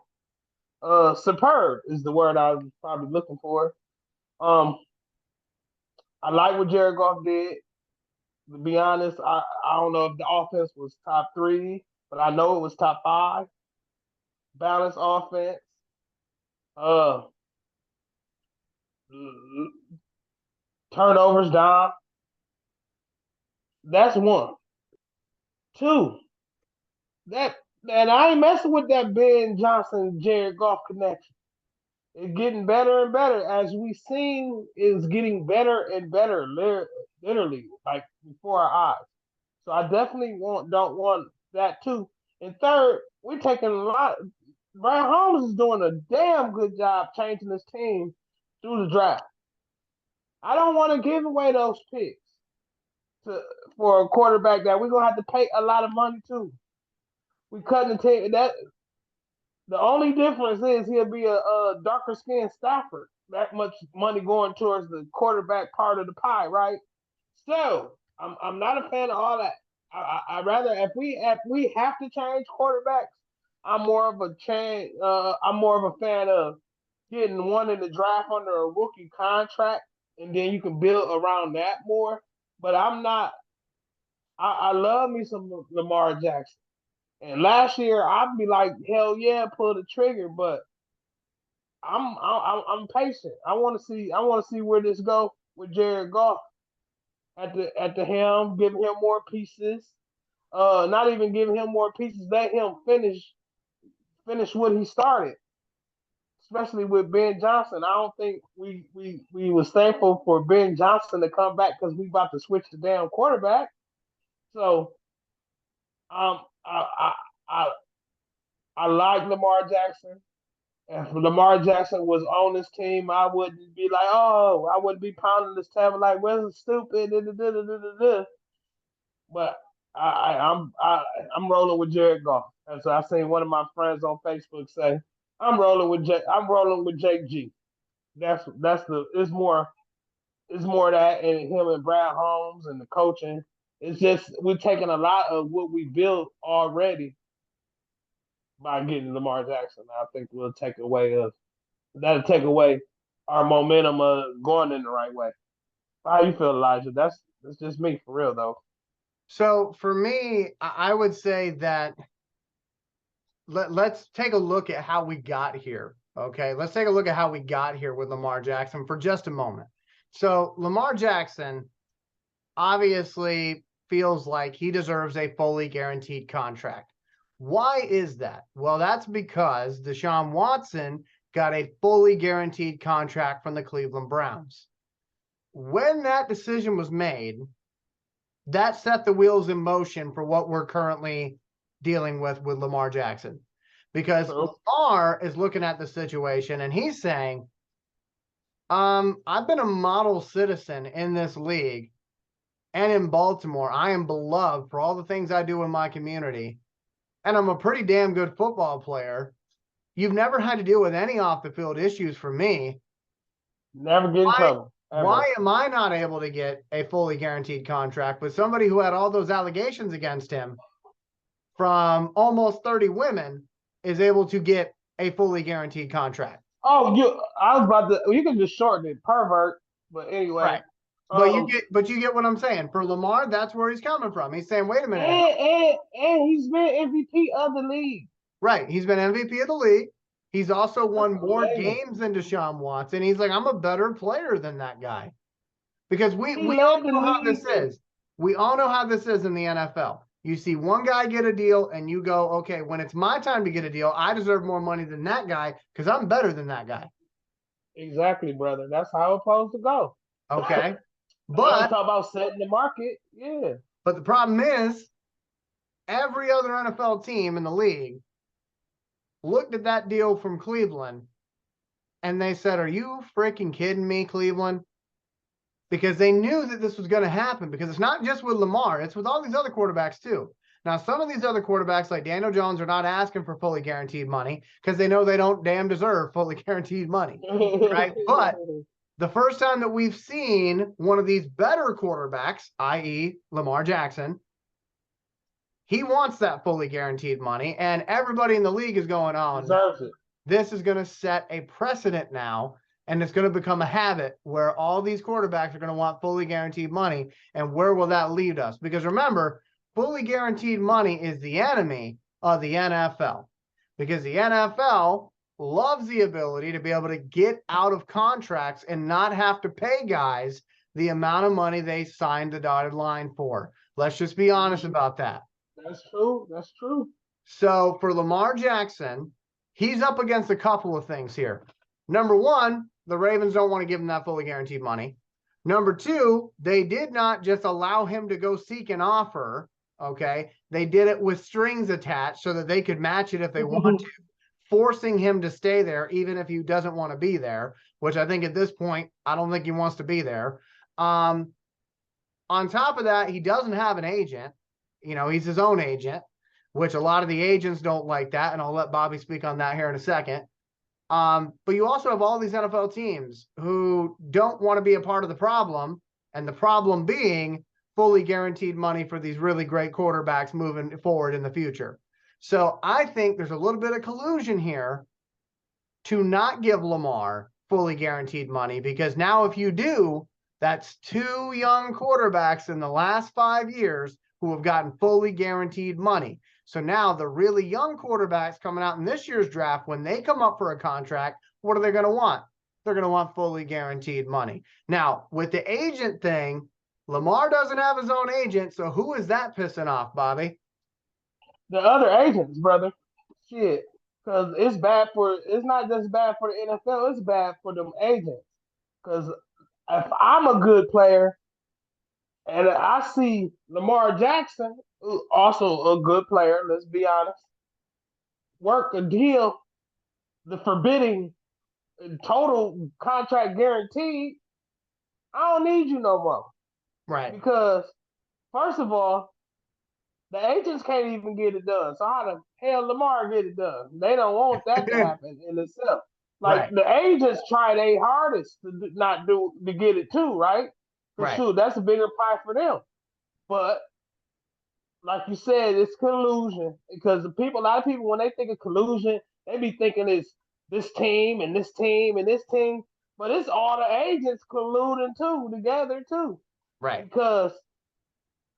Superb is the word I was probably looking for. I like what Jared Goff did. To be honest, I don't know if the offense was top 3, but I know it was top 5. Balanced offense. Uh, Turnovers down. That's one. 2. That and I ain't messing with that Ben Johnson Jared Goff connection. It's getting better and better as we seen. Is getting better and better, literally, like before our eyes. So I definitely don't want that too. And third, we're taking a lot. Brad Holmes is doing a damn good job changing his team through the draft. I don't want to give away those picks for a quarterback that we're gonna have to pay a lot of money to. We cutting the team that. The only difference is he'll be a darker skinned Stafford. That much money going towards the quarterback part of the pie, right? So I'm not a fan of all that. I rather if we have to change quarterbacks, I'm more of a fan of getting one in the draft under a rookie contract, and then you can build around that more. But I'm not. I love me some Lamar Jackson. And last year I'd be like, hell yeah, pull the trigger, but I'm patient. I want to see where this go with Jared Goff at the helm, giving him more pieces. Not even giving him more pieces, let him finish what he started. Especially with Ben Johnson, I don't think we was thankful for Ben Johnson to come back because we about to switch the damn quarterback. So um, I I I, I like Lamar Jackson. If Lamar Jackson was on this team, I wouldn't be like, oh, I wouldn't be pounding this table like, well, it's stupid. Da, da, da, da, da, da. But I'm rolling with Jared Goff. And so I seen one of my friends on Facebook say, I'm rolling with Jake G. It's more that and him and Brad Holmes and the coaching It's just we're taking a lot of what we built already by getting Lamar Jackson. I think that'll take away our momentum of going in the right way. How you feel, Elijah? That's just me for real though. So for me, I would say that let's take a look at how we got here. Okay, let's take a look at how we got here with Lamar Jackson for just a moment. So Lamar Jackson obviously feels like he deserves a fully guaranteed contract. Why is that? Well, that's because Deshaun Watson got a fully guaranteed contract from the Cleveland Browns. When that decision was made, that set the wheels in motion for what we're currently dealing with Lamar Jackson. Because Lamar is looking at the situation and he's saying, I've been a model citizen in this league and in Baltimore. I am beloved for all the things I do in my community. And I'm a pretty damn good football player. You've never had to deal with any off the field issues for me. Never get in trouble. Why am I not able to get a fully guaranteed contract with somebody who had all those allegations against him from almost 30 women is able to get a fully guaranteed contract? Oh, you can just shorten it, pervert. But anyway. Right. But you get what I'm saying. For Lamar, that's where he's coming from. He's saying, wait a minute. And he's been MVP of the league. Right. He's been MVP of the league. He's also won more games than Deshaun Watson. He's like, I'm a better player than that guy. Because we all know how this is. We all know how this is in the NFL. You see one guy get a deal and you go, okay, when it's my time to get a deal, I deserve more money than that guy because I'm better than that guy. Exactly, brother. That's how it's supposed to go. Okay. But talk about setting the market. Yeah. But the problem is every other NFL team in the league looked at that deal from Cleveland and they said, are you freaking kidding me, Cleveland? Because they knew that this was going to happen, because it's not just with Lamar, it's with all these other quarterbacks too. Now, some of these other quarterbacks like Daniel Jones are not asking for fully guaranteed money because they know they don't damn deserve fully guaranteed money, right? But the first time that we've seen one of these better quarterbacks, i.e. Lamar Jackson, he wants that fully guaranteed money, and everybody in the league is going on. This is going to set a precedent now, and it's going to become a habit where all these quarterbacks are going to want fully guaranteed money. And where will that lead us? Because remember, fully guaranteed money is the enemy of the NFL, because the NFL loves the ability to be able to get out of contracts and not have to pay guys the amount of money they signed the dotted line for. Let's just be honest about that. That's true. That's true. So for Lamar Jackson, he's up against a couple of things here. Number one, the Ravens don't want to give him that fully guaranteed money. Number two, they did not just allow him to go seek an offer. Okay. They did it with strings attached so that they could match it if they want to, forcing him to stay there, even if he doesn't want to be there, which I think at this point, I don't think he wants to be there. On top of that, he doesn't have an agent. You know, he's his own agent, which a lot of the agents don't like that. And I'll let Bobby speak on that here in a second. But you also have all these NFL teams who don't want to be a part of the problem, and the problem being fully guaranteed money for these really great quarterbacks moving forward in the future. So I think there's a little bit of collusion here to not give Lamar fully guaranteed money, because now if you do, that's two young quarterbacks in the last 5 years who have gotten fully guaranteed money. So now the really young quarterbacks coming out in this year's draft, when they come up for a contract, what are they going to want? They're going to want fully guaranteed money. Now, with the agent thing, Lamar doesn't have his own agent, so who is that pissing off, Bobby? The other agents, brother. Shit. Because it's not just bad for the NFL, it's bad for them agents. Because if I'm a good player and I see Lamar Jackson, also a good player, let's be honest, work a deal, the forbidding total contract guaranteed, I don't need you no more. Right. Because, first of all, the agents can't even get it done. So how the hell Lamar get it done? They don't want that to happen in itself. Like, the agents try their hardest to get it too, right? For sure, that's a bigger pie for them. But like you said, it's collusion because a lot of people, when they think of collusion, they be thinking it's this team and this team and this team, but it's all the agents colluding too together too Right. because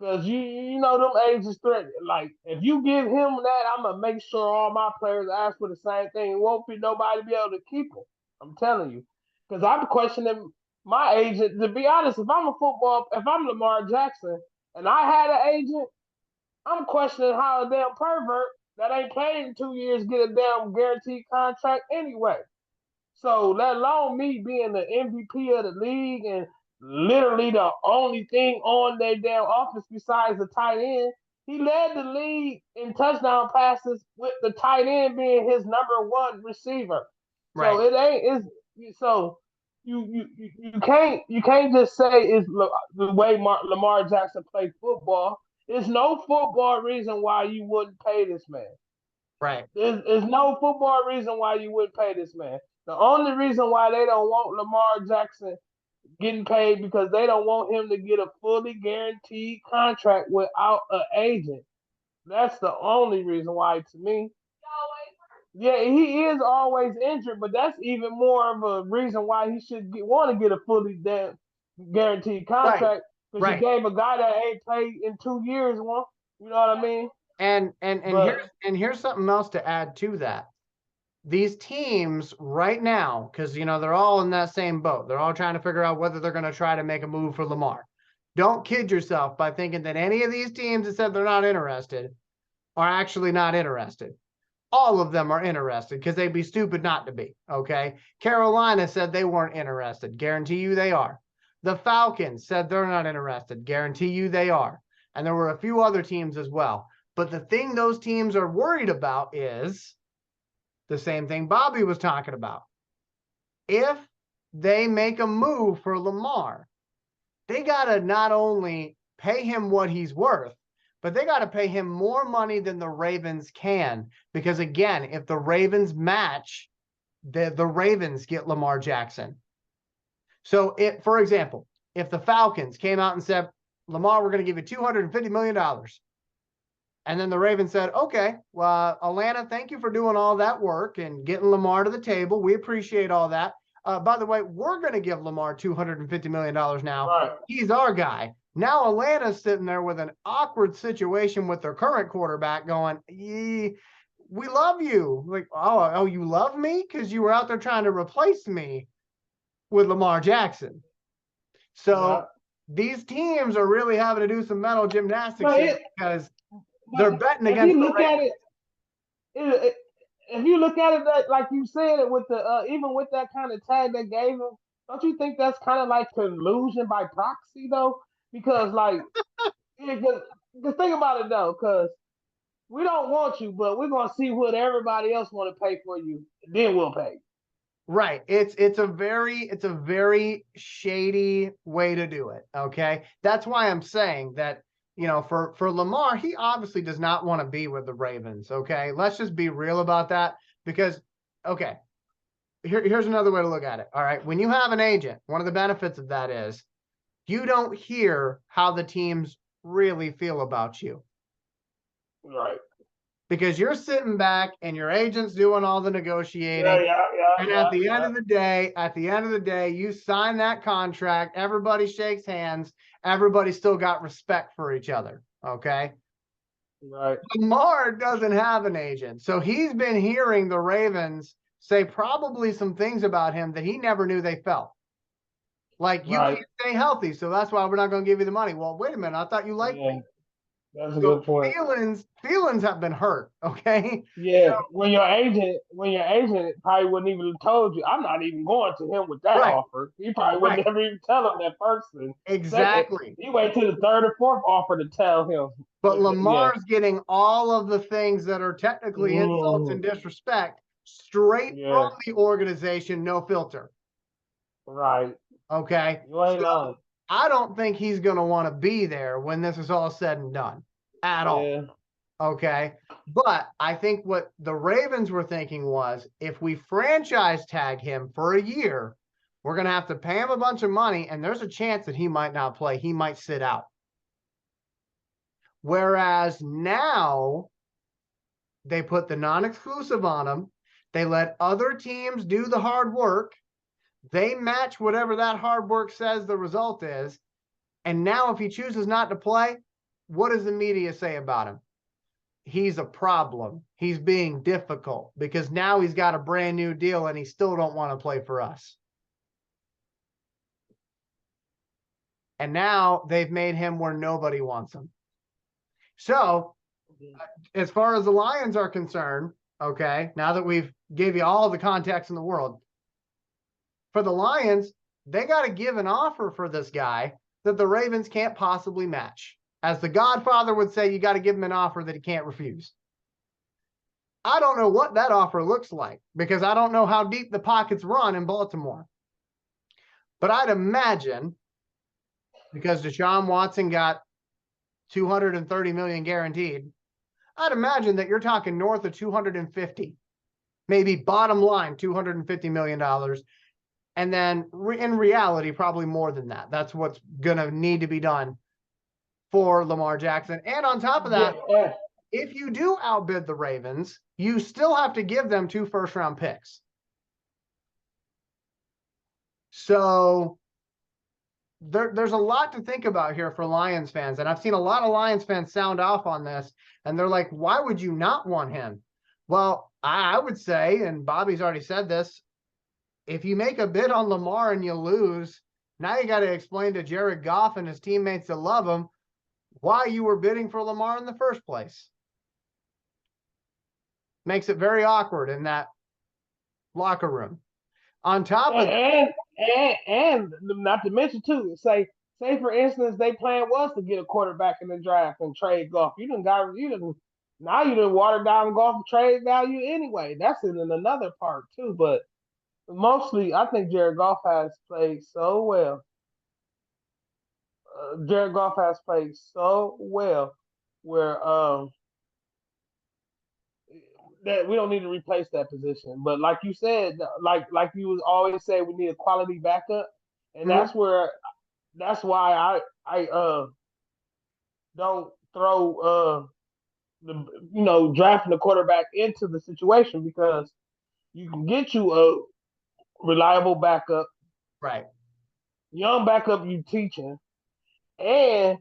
you know them agents threat like if you give him that, I'm gonna make sure all my players ask for the same thing. It won't be nobody be able to keep them. I'm telling you, because I'm questioning my agent. To be honest, if I'm Lamar Jackson and I had an agent, I'm questioning how a damn pervert that ain't played in 2 years get a damn guaranteed contract anyway. So let alone me being the MVP of the league and literally the only thing on their damn offense besides the tight end. He led the league in touchdown passes with the tight end being his number one receiver. So Right. it ain't it's so you can't just say it's the way Lamar Jackson played football. There's no football reason why you wouldn't pay this man. Right. There's no football reason why you wouldn't pay this man. The only reason why they don't want Lamar Jackson getting paid because they don't want him to get a fully guaranteed contract without an agent. That's the only reason why to me. Yeah, he is always injured, but that's even more of a reason why he should want to get a fully guaranteed Right. contract because you Right. gave a guy that ain't played in 2 years one. You know what I mean? And But here's something else to add to that. These teams right now, because they're all in that same boat. They're all trying to figure out whether they're going to try to make a move for Lamar. Don't kid yourself by thinking that any of these teams that said they're not interested are actually not interested. All of them are interested because they'd be stupid not to be. Okay. Carolina said they weren't interested. Guarantee you they are. The Falcons said they're not interested. Guarantee you they are. And there were a few other teams as well. But the thing those teams are worried about is the same thing Bobby was talking about. If they make a move for Lamar, they got to not only pay him what he's worth, but they got to pay him more money than the Ravens can. Because again, if the Ravens match, the Ravens get Lamar Jackson. So, for example, if the Falcons came out and said, Lamar, we're going to give you $250 million. And then the Ravens said, okay, well, Atlanta, thank you for doing all that work and getting Lamar to the table. We appreciate all that. By the way, we're going to give Lamar $250 million now. right, He's our guy. Now Atlanta's sitting there with an awkward situation with their current quarterback going, we love you. Like, oh, you love me? Because you were out there trying to replace me with Lamar Jackson. So yeah. these teams are really having to do some mental gymnastics But here it, because they're but betting if against you the look at Ravens. if you look at it that, like you said, with the even with that kind of tag they gave him, don't you think that's kind of like collusion by proxy though? Because like, because think about it though, because we don't want you, but we're gonna see what everybody else want to pay for you, then we'll pay. Right. It's a very shady way to do it. Okay. That's why I'm saying that, for Lamar, he obviously does not want to be with the Ravens. Okay. Let's just be real about that because, okay, here's another way to look at it. All right. When you have an agent, one of the benefits of that is you don't hear how the teams really feel about you. Right. Because you're sitting back and your agent's doing all the negotiating. And Yeah. at the end of the day, you sign that contract, everybody shakes hands, everybody still got respect for each other. Okay. Right. Lamar doesn't have an agent. So he's been hearing the Ravens say probably some things about him that he never knew they felt. Like, you Right. can't stay healthy, so that's why we're not going to give you the money. Well, wait a minute, I thought you liked Yeah. me. That's a So good point. feelings have been hurt. Okay. Yeah, when your agent probably wouldn't even have told you, I'm not even going to him with that Right. offer. He probably would Right. never even tell him that person. Second, Exactly. he wait till the third or fourth offer to tell him. But Yeah, Lamar's getting all of the things that are technically insults and mm, disrespect straight from yeah, the organization, no filter. right. Okay. You ain't So lying. I don't think he's going to want to be there when this is all said and done at all. Yeah, Okay. But I think what the Ravens were thinking was if we franchise tag him for a year, we're going to have to pay him a bunch of money, and there's a chance that he might not play. He might sit out. Whereas now they put the non-exclusive on him. They let other teams do the hard work. They match whatever that hard work says the result is. And now if he chooses not to play, what does the media say about him? He's a problem. He's being difficult because now he's got a brand new deal and he still don't want to play for us. And now they've made him where nobody wants him. So as far as the Lions are concerned, okay, now that we've gave you all the context in the world, for the Lions, they got to give an offer for this guy that the Ravens can't possibly match. As the Godfather would say, you got to give him an offer that he can't refuse. I don't know what that offer looks like because I don't know how deep the pockets run in Baltimore. But I'd imagine, because Deshaun Watson got $230 million guaranteed, I'd imagine that you're talking north of 250, maybe bottom line $250 million. And then in reality, probably more than that. That's what's going to need to be done for Lamar Jackson. And on top of that, if you do outbid the Ravens, you still have to give them 2 first-round picks. So there's a lot to think about here for Lions fans. And I've seen a lot of Lions fans sound off on this. And they're like, why would you not want him? Well, I would say, and Bobby's already said this, if you make a bid on Lamar and you lose, now you got to explain to Jared Goff and his teammates that love him why you were bidding for Lamar in the first place. Makes it very awkward in that locker room. On top of and not to mention too, say for instance, their plan was to get a quarterback in the draft and trade Goff. You didn't water down Goff trade value anyway. That's in another part too, but mostly I think Jared Goff has played so well. Jared Goff has played so well where that we don't need to replace that position. But like you said, like you was always say, we need a quality backup, and that's why I don't throw drafting a quarterback into the situation because you can get you a reliable backup, right, young backup you teaching, and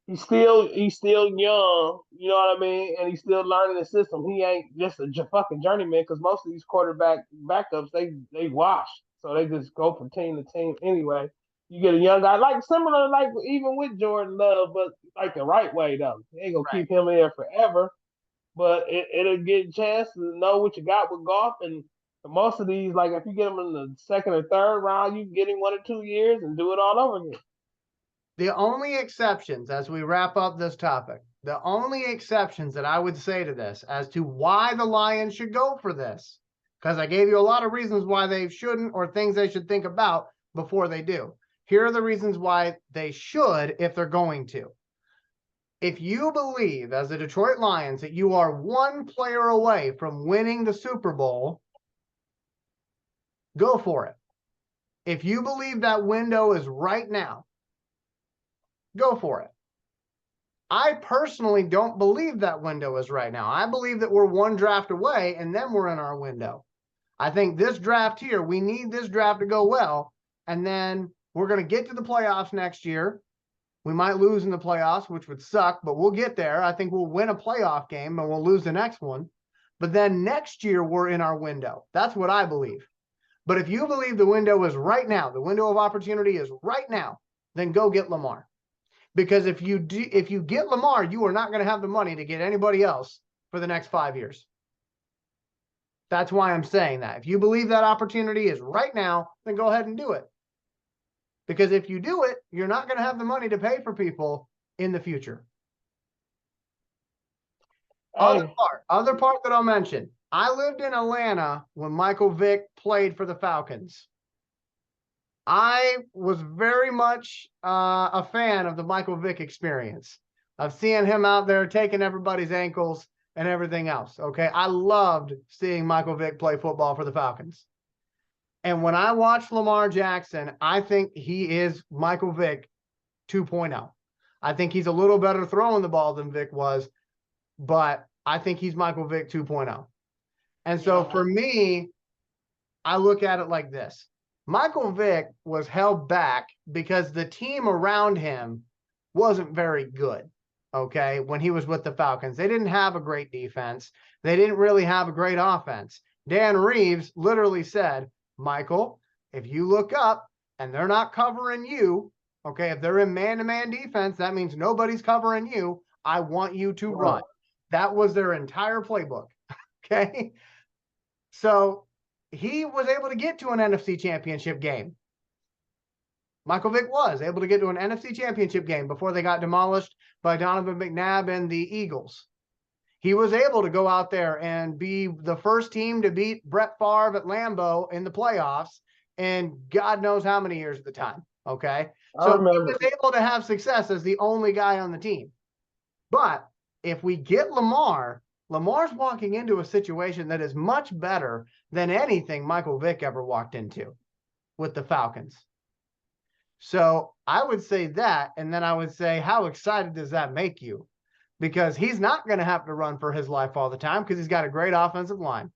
he's still young, you know what I mean, and he's still learning the system. He ain't just a fucking journeyman because most of these quarterback backups they wash, so they just go from team to team anyway. You get a young guy like similar, like even with Jordan Love, but like the right way though. They ain't gonna keep him in there forever, but it'll get a chance to know what you got with Goff. And most of these, like if you get him in the second or third round, you can get him 1 or 2 years and do it all over again. The only exceptions, as we wrap up this topic, the only exceptions that I would say to this as to why the Lions should go for this, because I gave you a lot of reasons why they shouldn't or things they should think about before they do. Here are the reasons why they should if they're going to. If you believe, as the Detroit Lions, that you are 1 player away from winning the Super Bowl, go for it. If you believe that window is right now, go for it. I personally don't believe that window is right now. I believe that we're 1 draft away and then we're in our window. I think this draft here, we need this draft to go well. And then we're going to get to the playoffs next year. We might lose in the playoffs, which would suck, but we'll get there. I think we'll win a playoff game and we'll lose the next one. But then next year we're in our window. That's what I believe. But if you believe the window is right now, the window of opportunity is right now, then go get Lamar. Because if you get Lamar, you are not going to have the money to get anybody else for the next 5 years. That's why I'm saying that. If you believe that opportunity is right now, then go ahead and do it. Because if you do it, you're not going to have the money to pay for people in the future. Other part that I'll mention. I lived in Atlanta when Michael Vick played for the Falcons. I was very much a fan of the Michael Vick experience, of seeing him out there taking everybody's ankles and everything else. Okay, I loved seeing Michael Vick play football for the Falcons. And when I watched Lamar Jackson, I think he is Michael Vick 2.0. I think he's a little better throwing the ball than Vic was, but I think he's Michael Vick 2.0. And so for me, I look at it like this. Michael Vick was held back because the team around him wasn't very good. Okay. When he was with the Falcons, they didn't have a great defense. They didn't really have a great offense. Dan Reeves literally said, Michael, if you look up and they're not covering you, okay, if they're in man-to-man defense, that means nobody's covering you. I want you to run. That was their entire playbook. Okay. So he was able to get to an NFC championship game. Michael Vick was able to get to an NFC championship game before they got demolished by Donovan McNabb and the Eagles. He was able to go out there and be the first team to beat Brett Favre at Lambeau in the playoffs in God knows how many years at the time. Okay. So he was able to have success as the only guy on the team. But if we get Lamar's walking into a situation that is much better than anything Michael Vick ever walked into with the Falcons. So I would say that, and then I would say, how excited does that make you? Because he's not going to have to run for his life all the time because he's got a great offensive line.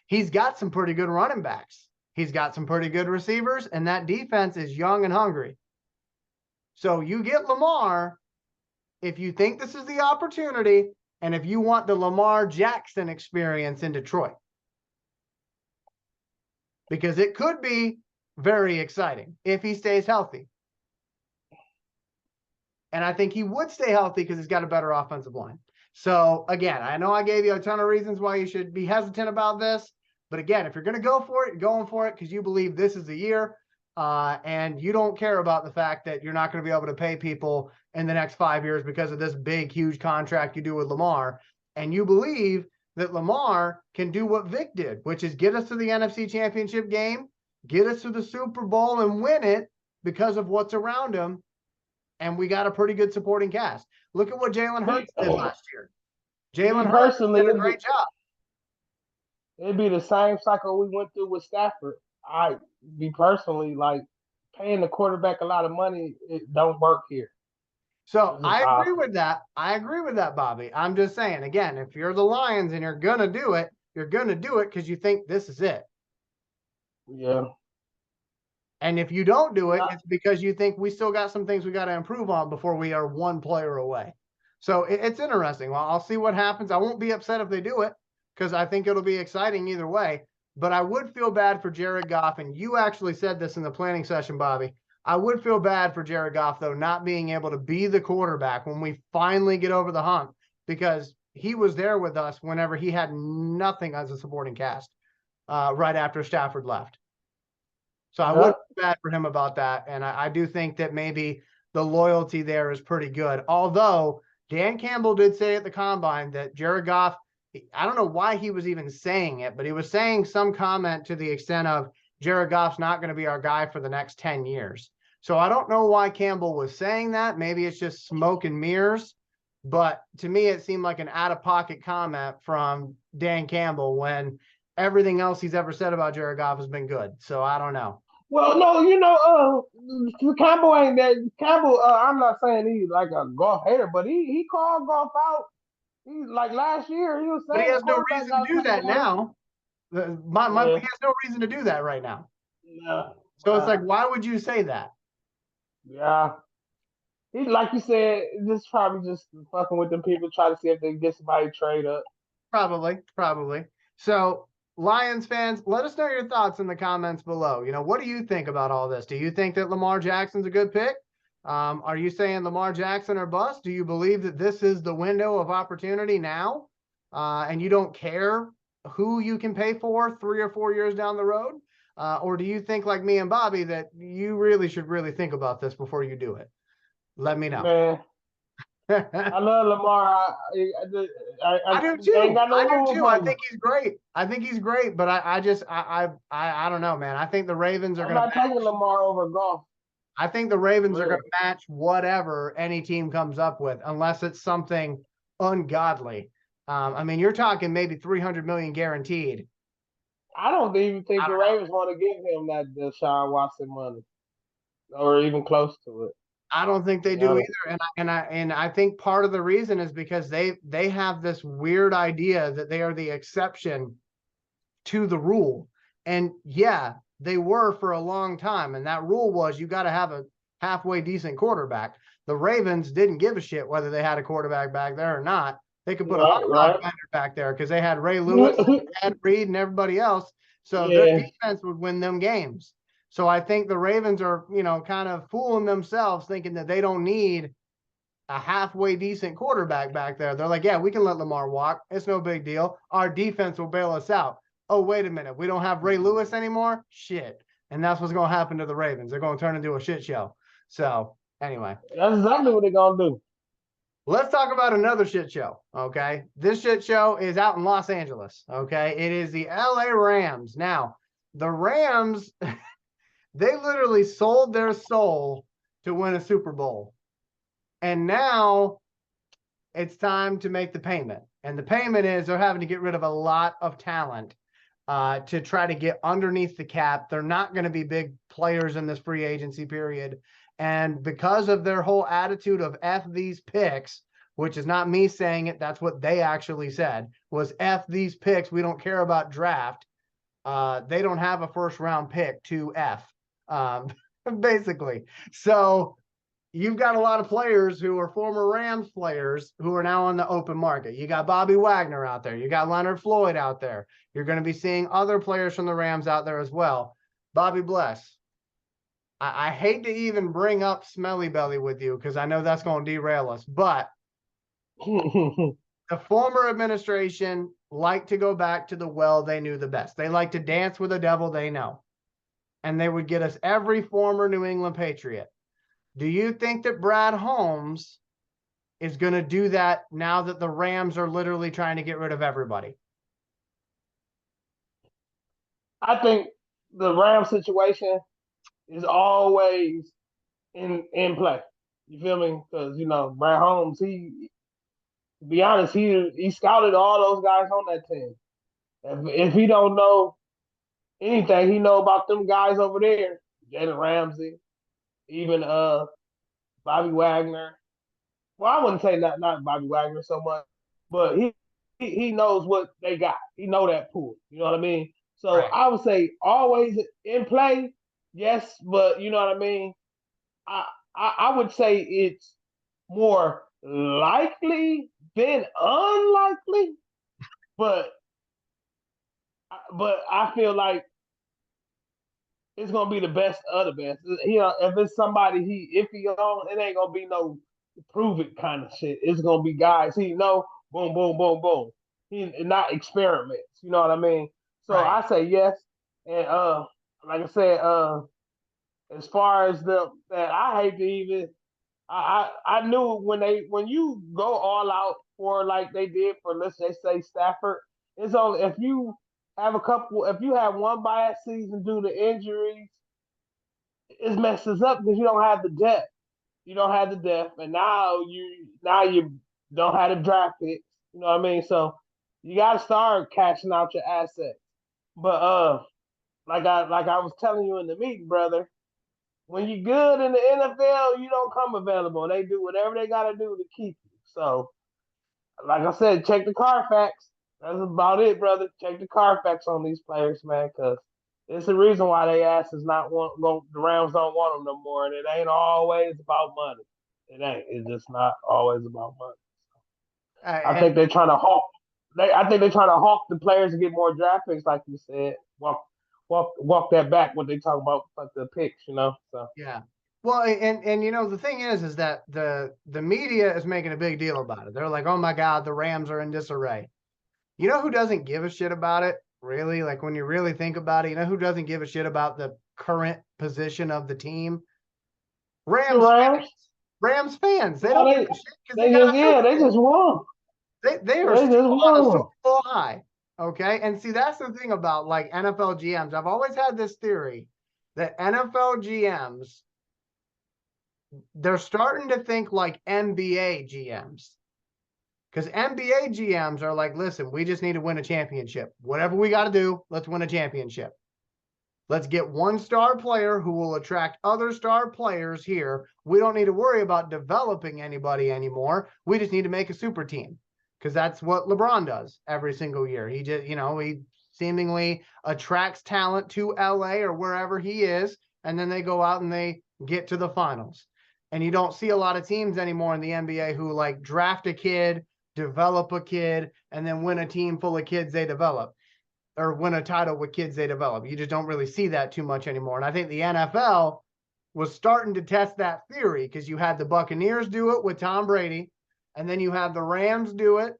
He's got some pretty good running backs. He's got some pretty good receivers, and that defense is young and hungry. So you get Lamar, if you think this is the opportunity, and if you want the Lamar Jackson experience in Detroit. Because it could be very exciting if he stays healthy. And I think he would stay healthy because he's got a better offensive line. So, again, I know I gave you a ton of reasons why you should be hesitant about this. But, again, if you're going to go for it, you're going for it because you believe this is the year. And you don't care about the fact that you're not going to be able to pay people in the next 5 years because of this big, huge contract you do with Lamar. And you believe that Lamar can do what Vic did, which is get us to the NFC Championship game, get us to the Super Bowl and win it because of what's around him. And we got a pretty good supporting cast. Look at what Jalen Hurts did last year. Jalen Hurts did a great job. It'd be the same cycle we went through with Stafford. I be personally like paying the quarterback a lot of money. It don't work here. So I agree with that. I agree with that, Bobby. I'm just saying, again, if you're the Lions and you're going to do it, you're going to do it because you think this is it. Yeah. And if you don't do it, it's because you think we still got some things we got to improve on before we are one player away. So it's interesting. Well, I'll see what happens. I won't be upset if they do it because I think it'll be exciting either way. But I would feel bad for Jared Goff. And you actually said this in the planning session, Bobby. I would feel bad for Jared Goff, though, not being able to be the quarterback when we finally get over the hump because he was there with us whenever he had nothing as a supporting cast right after Stafford left. So I would feel bad for him about that. And I do think that maybe the loyalty there is pretty good. Although Dan Campbell did say at the Combine that Jared Goff, I don't know why he was even saying it, but he was saying some comment to the extent of Jared Goff's not going to be our guy for the next 10 years. So I don't know why Campbell was saying that. Maybe it's just smoke and mirrors. But to me, it seemed like an out-of-pocket comment from Dan Campbell when everything else he's ever said about Jared Goff has been good. So I don't know. Well, no, Campbell ain't that. Campbell, I'm not saying he's like a golf hater, but he called golf out. He like last year he was saying. But he has no reason to do that now. He has no reason to do that right now. Yeah. So it's like, why would you say that? Yeah. He, like you said, just probably just fucking with them people, try to see if they can get somebody to trade up. Probably. So, Lions fans, let us know your thoughts in the comments below. What do you think about all this? Do you think that Lamar Jackson's a good pick? Are you saying Lamar Jackson or bust? Do you believe that this is the window of opportunity now? And you don't care who you can pay for 3 or 4 years down the road? Or do you think, like me and Bobby, that you really should think about this before you do it? Let me know. Man, I love Lamar. I do too. I think he's great. But I don't know, man. I think the Ravens are going to. I'm not taking Lamar over golf. I think the Ravens are going to match whatever any team comes up with, unless it's something ungodly. You're talking maybe $300 million guaranteed. I don't even think the Ravens want to give him that Deshaun Watson money, or even close to it. I don't think To they be do honest. either. And I think part of the reason is because they have this weird idea that they are the exception to the rule. And yeah, they were for a long time. And that rule was you got to have a halfway decent quarterback. The Ravens didn't give a shit whether they had a quarterback back there or not. They could put a hot Right, rod right. vendor back there because they had Ray Lewis, Ed Reed, and everybody else. So their Yeah. defense would win them games. So I think the Ravens are, kind of fooling themselves thinking that they don't need a halfway decent quarterback back there. They're like, yeah, we can let Lamar walk. It's no big deal. Our defense will bail us out. Oh, wait a minute. We don't have Ray Lewis anymore? Shit. And that's what's going to happen to the Ravens. They're going to turn into a shit show. So, anyway, That's exactly what they're gonna do. let's talk about another shit show. Okay. This shit show is out in Los Angeles. Okay. It is the LA Rams. Now, the Rams, they literally sold their soul to win a Super Bowl. And now it's time to make the payment. And the payment is they're having to get rid of a lot of talent to try to get underneath the cap. They're not going to be big players in this free agency period. And because of their whole attitude of F these picks, which is not me saying it, that's what they actually said, was F these picks. We don't care about draft. They don't have a first round pick to F, basically. So you've got a lot of players who are former Rams players who are now on the open market. You got Bobby Wagner out there. You got Leonard Floyd out there. You're going to be seeing other players from the Rams out there as well. Bobby Bless. I hate to even bring up Smelly Belly with you because I know that's going to derail us, but the former administration liked to go back to the well they knew the best. They like to dance with the devil they know. And they would get us every former New England Patriot. Do you think that Brad Holmes is going to do that now that the Rams are literally trying to get rid of everybody? I think the Ram situation is always in play. You feel me? Because Brad Holmes, to be honest, he scouted all those guys on that team. If he don't know anything, he know about them guys over there, Jalen Ramsey, even Bobby Wagner. Well, I wouldn't say not Bobby Wagner so much, but he knows what they got. He know that pool. You know what I mean? So Right. I would say always in play, yes, but you know what I mean. I I would say it's more likely than unlikely, but I feel like it's gonna be the best of the best. If it's somebody if he on, it ain't gonna be no prove it kind of shit. It's gonna be guys he know, boom, boom, boom, boom. He not experiments. You know what I mean? So Right. I say yes, and like I said, as far as that I hate to even. I knew when you go all out for like they did for let's just say Stafford, it's only if you have one bad season due to injuries, it messes up because you don't have the depth. You don't have the depth, and now you don't have the draft picks. You know what I mean? So you got to start cashing out your assets. But like I was telling you in the meeting, brother, when you're good in the NFL, you don't come available. They do whatever they got to do to keep you. So, like I said, check the Carfax. That's about it, brother. Check the Carfax on these players, man, because it's the reason why they ass is not want the Rams don't want them no more, and it ain't always about money. It ain't. It's just not always about money. I And think they're trying to hawk. I think they're trying to hawk the players to get more draft picks, like you said. Walk that back when they talk about like the picks, So yeah. Well, and the thing is that the media is making a big deal about it. They're like, oh my God, the Rams are in disarray. You know who doesn't give a shit about it? Really? Like when you really think about it, you know who doesn't give a shit about the current position of the team? the Rams Rams, fans. Rams fans. They no, don't give they a shit because they they got just a Super they just Bowl. won. They are They still just on a Super won. Bowl high. Okay. And see, that's the thing about like NFL GMs. I've always had this theory that NFL GMs, they're starting to think like NBA GMs. Because NBA GMs are like, listen, we just need to win a championship. Whatever we got to do, let's win a championship. Let's get one star player who will attract other star players here. We don't need to worry about developing anybody anymore. We just need to make a super team, because that's what LeBron does every single year. He just, he seemingly attracts talent to LA or wherever he is, and then they go out and they get to the finals. And you don't see a lot of teams anymore in the NBA who like draft a kid, develop a kid, and then win a team full of kids they develop, or win a title with kids they develop. You just don't really see that too much anymore. And I think the NFL was starting to test that theory, because you had the Buccaneers do it with Tom Brady, and then you have the Rams do it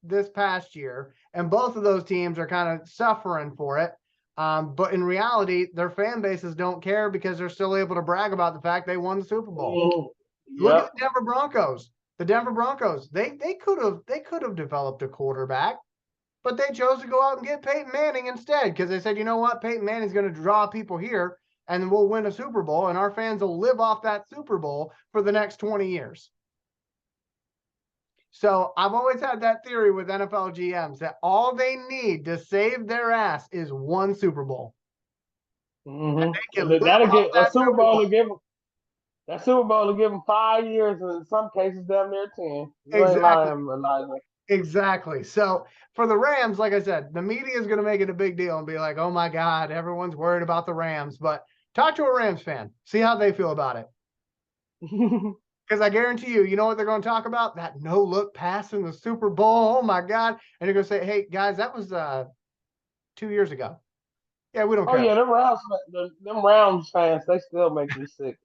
this past year. And both of those teams are kind of suffering for it. But in reality, their fan bases don't care, because they're still able to brag about the fact they won the Super Bowl. Look at the Denver Broncos. The Denver Broncos, they could have developed a quarterback, but they chose to go out and get Peyton Manning instead, because they said, you know what, Peyton Manning's going to draw people here, and we'll win a Super Bowl, and our fans will live off that Super Bowl for the next 20 years. So I've always had that theory with NFL GMs that all they need to save their ass is one Super Bowl. Mm-hmm. That'll get a Super Bowl to give them. That Super Bowl to give them 5 years, and in some cases, damn near 10. Exactly. So for the Rams, like I said, the media is going to make it a big deal and be like, oh my God, everyone's worried about the Rams. But talk to a Rams fan, see how they feel about it. Because I guarantee you, you know what they're going to talk about? That no-look pass in the Super Bowl. Oh my God. And they're going to say, hey, guys, that was 2 years ago. Yeah, we don't care. Oh yeah, them Rams fans, they still make me sick.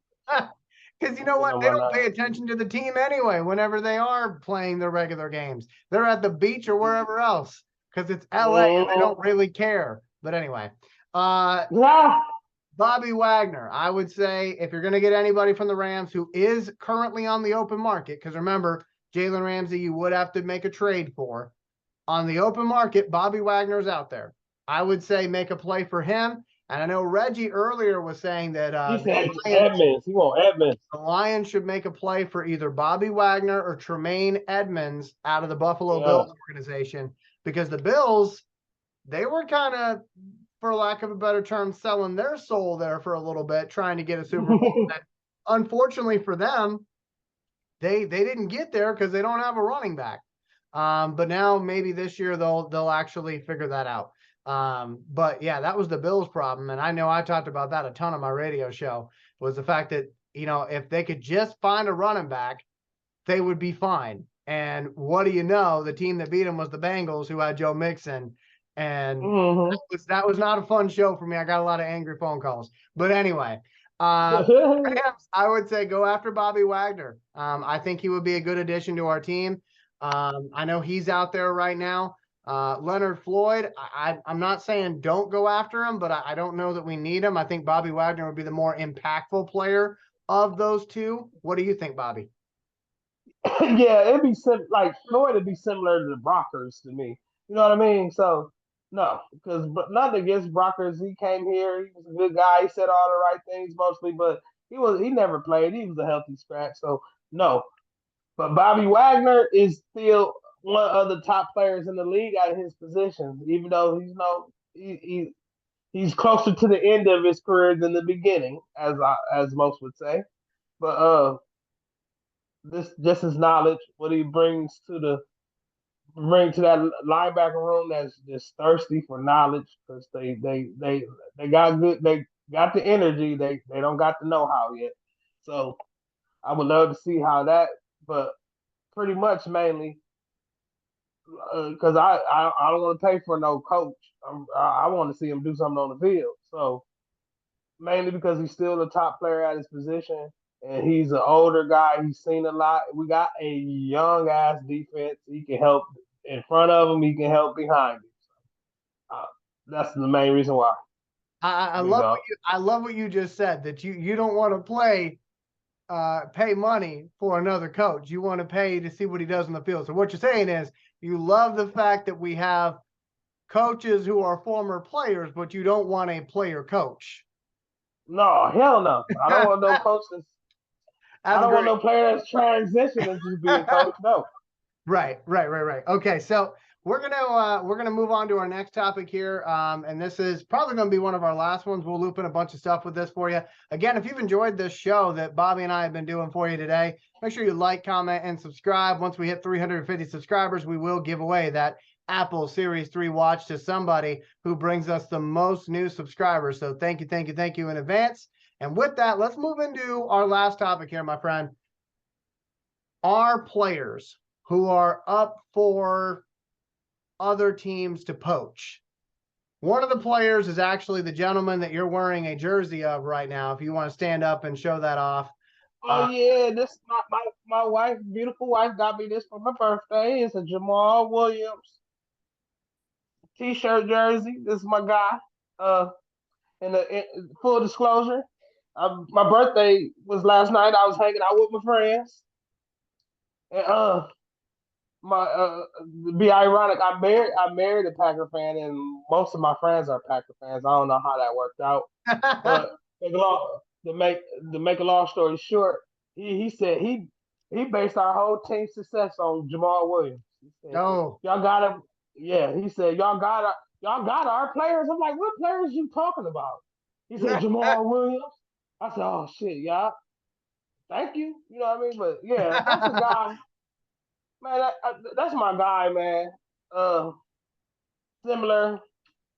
Because you know what? They don't pay attention to the team anyway whenever they are playing their regular games. They're at the beach or wherever else, because it's LA and they don't really care. But anyway, Bobby Wagner, I would say, if you're going to get anybody from the Rams who is currently on the open market, because remember, Jalen Ramsey, you would have to make a trade for. On the open market, Bobby Wagner's out there. I would say make a play for him. And I know Reggie earlier was saying that he said Edmonds. He wants Edmonds. The Lions should make a play for either Bobby Wagner or Tremaine Edmonds out of the Buffalo Bills organization, because the Bills, they were kind of, for lack of a better term, selling their soul there for a little bit, trying to get a Super Bowl. And unfortunately for them, they didn't get there because they don't have a running back. But now maybe this year they'll actually figure that out. But yeah, that was the Bills' problem. And I know I talked about that a ton on my radio show, was the fact that, if they could just find a running back, they would be fine. And what do you know? The team that beat them was the Bengals, who had Joe Mixon. And that was not a fun show for me. I got a lot of angry phone calls. But anyway, Rams, I would say go after Bobby Wagner. I think he would be a good addition to our team. I know he's out there right now. Leonard Floyd, I'm not saying don't go after him, but I don't know that we need him. I think Bobby Wagner would be the more impactful player of those two. What do you think, Bobby? Yeah, it'd be like Floyd would be similar to the Brockers to me. You know what I mean? So no, because nothing against Brockers. He came here. He was a good guy. He said all the right things mostly, but he never played. He was a healthy scratch. So no. But Bobby Wagner is still one of the top players in the league at his position, even though he's closer to the end of his career than the beginning, as most would say. But this just his knowledge, what he brings to that linebacker room that's just thirsty for knowledge, because they got the energy, they don't got the know-how yet. So I would love to see how that, but pretty much mainly because I don't want to pay for no coach. I want to see him do something on the field. So mainly because he's still the top player at his position, and he's an older guy. He's seen a lot. We got a young ass defense. He can help in front of him. He can help behind him. That's the main reason why. I love what you just said, that you don't want to pay money for another coach. You want to pay to see what he does in the field. So what you're saying is you love the fact that we have coaches who are former players, but you don't want a player coach. No, hell no. I don't want no coaches. I don't want no player that's transitioning to being coach. No. Right. Okay, so we're gonna move on to our next topic here, and this is probably gonna be one of our last ones. We'll loop in a bunch of stuff with this for you. Again, if you've enjoyed this show that Bobby and I have been doing for you today, make sure you like, comment, and subscribe. Once we hit 350 subscribers, we will give away that Apple Series 3 watch to somebody who brings us the most new subscribers. So thank you in advance. And with that, let's move into our last topic here, my friend. Are players who are up for other teams to poach. One of the players is actually the gentleman that you're wearing a jersey of right now. If you want to stand up and show that off. Oh yeah, this my wife, beautiful wife, got me this for my birthday. It's a Jamal Williams t-shirt jersey. This is my guy. In full disclosure, my birthday was last night. I was hanging out with my friends, and my to be ironic, I married a Packer fan, and most of my friends are Packer fans. I don't know how that worked out, but to make a long story short, he said he based our whole team success on Jamal Williams. He said, No. y'all got him. Yeah, he said y'all got our players. I'm like, what players you talking about? He said Jamal Williams. I said, oh shit, y'all. Thank you. You know what I mean? But yeah, that's a guy, man. That's my guy, man. Uh, Similar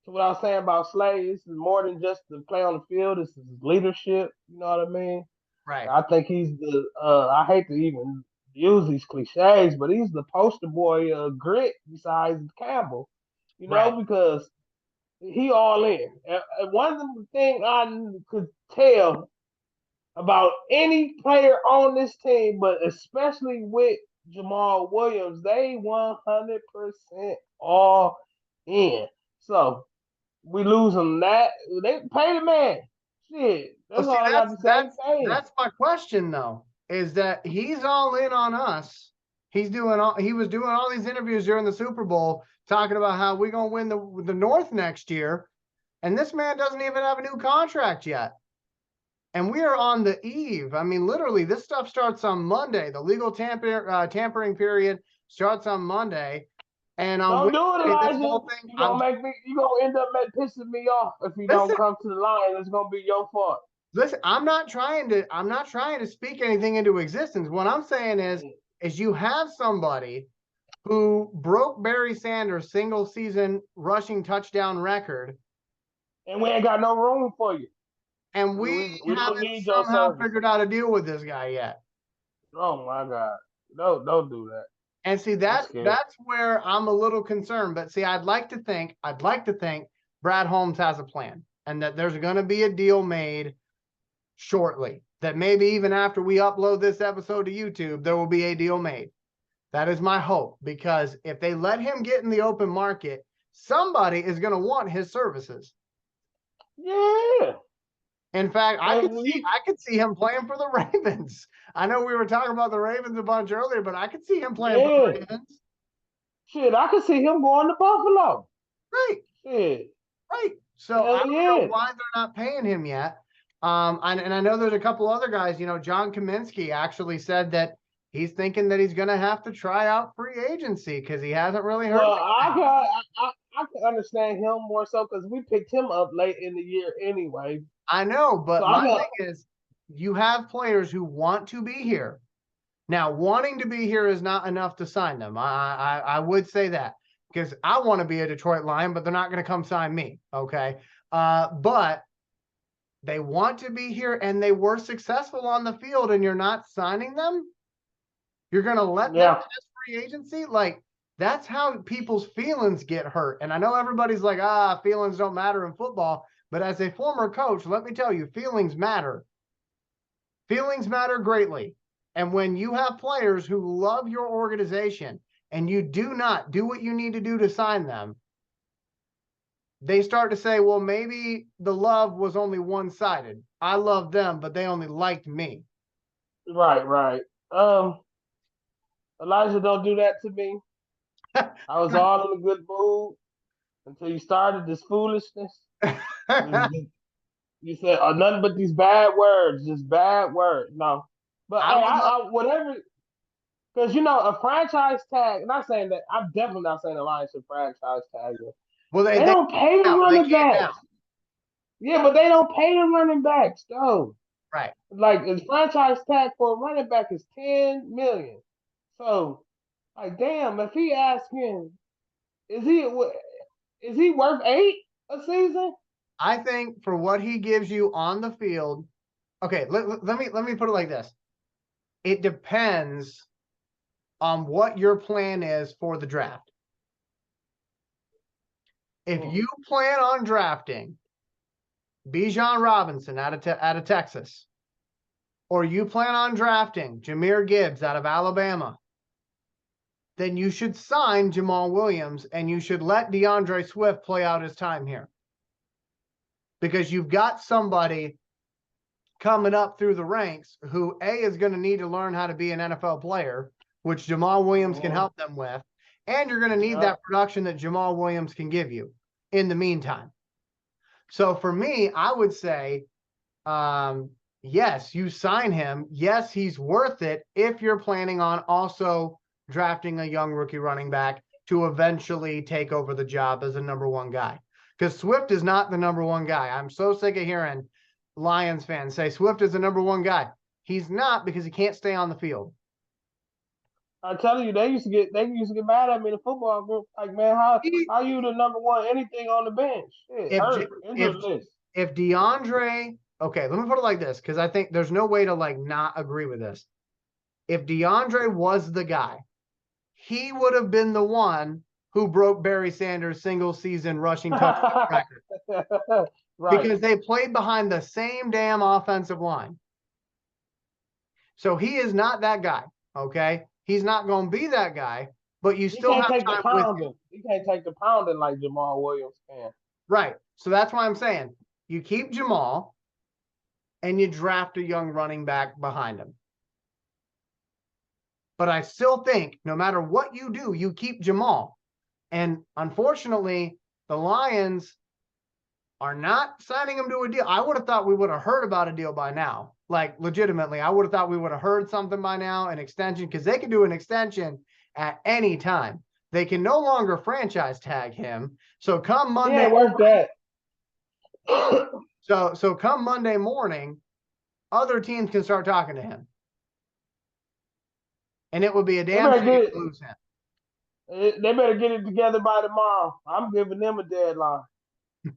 to what I was saying about Slay, this is more than just the play on the field. This is leadership. You know what I mean? Right. I think he's the. I hate to even use these cliches, but he's the poster boy of grit besides Campbell. You know, Right. because he all in. And one of the things I could tell about any player on this team, but especially with Jamal Williams, they 100% all in. So we losing that. They pay the man. Shit. Well, That's see, all I got to say. Pay him. that's my question though, is that he's all in on us. He was doing all these interviews during the Super Bowl talking about how we're gonna win the North next year. And this man doesn't even have a new contract yet. And we are on the eve. I mean, literally, this stuff starts on Monday. The legal tampering period starts on Monday. And on Don't do it, Wednesday, this Elijah. whole thing, You gonna make me. You gonna end up pissing me off if you don't listen, come to the line. It's gonna be your fault. listen, I'm not trying to speak anything into existence. What I'm saying is you have somebody who broke Barry Sanders' single season rushing touchdown record, And we ain't got no room for you. and We don't haven't need your somehow service. figured out how to deal with this guy yet. Oh my God. No, don't do that. And see, I'm scared. that's where I'm a little concerned. But see, I'd like to think Brad Holmes has a plan, and that there's going to be a deal made shortly. That maybe even after we upload this episode to YouTube, there will be a deal made. That is my hope, because if they let him get in the open market, somebody is going to want his services. Yeah. In fact, And I could see him playing for the Ravens. I know we were talking about the Ravens a bunch earlier, but I could see him playing for the Ravens. shit, I could see him going to Buffalo. Right. Shit. Right. So Hell I don't yeah. know why they're not paying him yet. And I know there's a couple other guys. You know, John Kaminsky actually said that he's thinking that he's going to have to try out free agency because he hasn't really heard. Well, I can understand him more so because we picked him up late in the year anyway. I know, but So my thing is, you have players who want to be here. Now, wanting to be here is not enough to sign them. I would say that, because I want to be a Detroit Lion, but they're not going to come sign me. Okay. But they want to be here and they were successful on the field, and you're not signing them. You're going to let them test free agency. Like, that's how people's feelings get hurt. And I know everybody's like, feelings don't matter in football. But as a former coach, let me tell you, feelings matter. Feelings matter greatly. And when you have players who love your organization and you do not do what you need to do to sign them, they start to say, well, maybe the love was only one-sided. I love them, but they only liked me. Right. Elijah, don't do that to me. I was all in a good mood until you started this foolishness. You said nothing but these bad words, just bad words. No, but I would love, whatever. Because a franchise tag. Not saying that. I'm definitely not saying the Lions should franchise tag him. Well, They they don't pay the they running can't backs. now. Yeah, but they don't pay the running backs though. Right. Like the franchise tag for a running back is 10 million. So, like, damn, if he asking, is he is he worth 8 a season? I think for what he gives you on the field, okay, let me put it like this. It depends on what your plan is for the draft. If you plan on drafting Bijan Robinson out of Texas, or you plan on drafting Jahmyr Gibbs out of Alabama, then you should sign Jamal Williams and you should let DeAndre Swift play out his time here. Because you've got somebody coming up through the ranks who is going to need to learn how to be an NFL player, which Jamal Williams can help them with. And you're going to need that production that Jamal Williams can give you in the meantime. So for me, I would say, yes, you sign him. Yes, he's worth it if you're planning on also drafting a young rookie running back to eventually take over the job as a number one guy. Because Swift is not the number one guy. I'm so sick of hearing Lions fans say Swift is the number one guy. He's not, because he can't stay on the field. I'm telling you, they used to get mad at me in the football group. Like, man, how you the number one anything on the bench? Shit, If DeAndre, okay, let me put it like this, because I think there's no way to not agree with this. If DeAndre was the guy, he would have been the one who broke Barry Sanders' single season rushing touchdown record. Right. Because they played behind the same damn offensive line. So he is not that guy, okay? He's not going to be that guy, but you still have time with him. He can't take the pounding like Jamal Williams can. Right. So that's why I'm saying you keep Jamal and you draft a young running back behind him. But I still think no matter what you do, you keep Jamal. And unfortunately, the Lions are not signing him to a deal. I would have thought we would have heard about a deal by now. Like, legitimately, I would have thought we would have heard something by now, an extension, because they can do an extension at any time. They can no longer franchise tag him. So come Monday. Yeah, worth that. So come Monday morning, other teams can start talking to him. And it would be a damn shame to lose him. They better get it together by tomorrow. I'm giving them a deadline.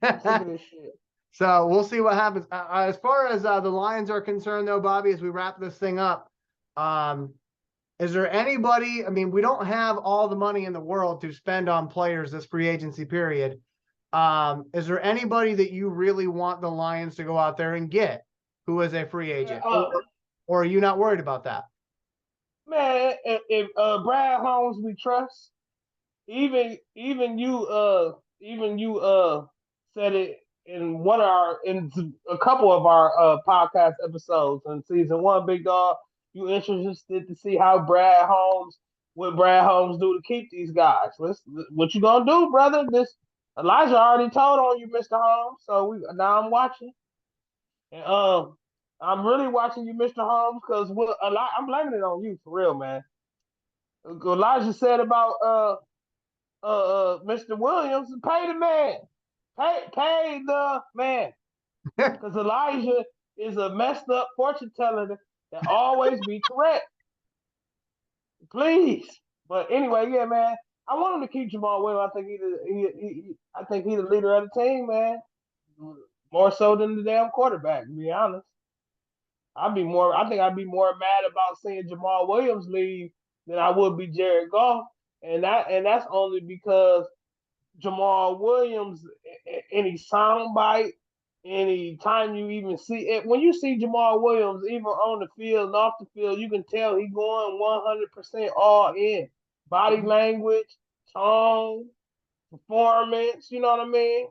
I'm sick of this shit. So we'll see what happens. As far as the Lions are concerned, though, Bobby, as we wrap this thing up, is there anybody? I mean, we don't have all the money in the world to spend on players this free agency period. Is there anybody that you really want the Lions to go out there and get who is a free agent? Or are you not worried about that? Man, if Brad Holmes we trust, even you said it in a couple of our podcast episodes in season 1, Big Dog. You interested to see how what Brad Holmes do to keep these guys? What you gonna do, brother? This Elijah already told on you, Mr. Holmes. So now I'm watching, and I'm really watching you, Mr. Holmes, because I'm blaming it on you for real, man. Elijah said about Mr. Williams, pay the man. Pay the man. Because Elijah is a messed up fortune teller that always be correct. Please. But anyway, yeah, man. I want him to keep Jamal Williams. I think he's the leader of the team, man. More so than the damn quarterback, to be honest. I think I'd be more mad about seeing Jamal Williams leave than I would be Jared Goff. And that's only because Jamal Williams, any soundbite, any time you even see it, when you see Jamal Williams, even on the field and off the field, you can tell he's going 100% all in. Body language, tone, performance, you know what I mean?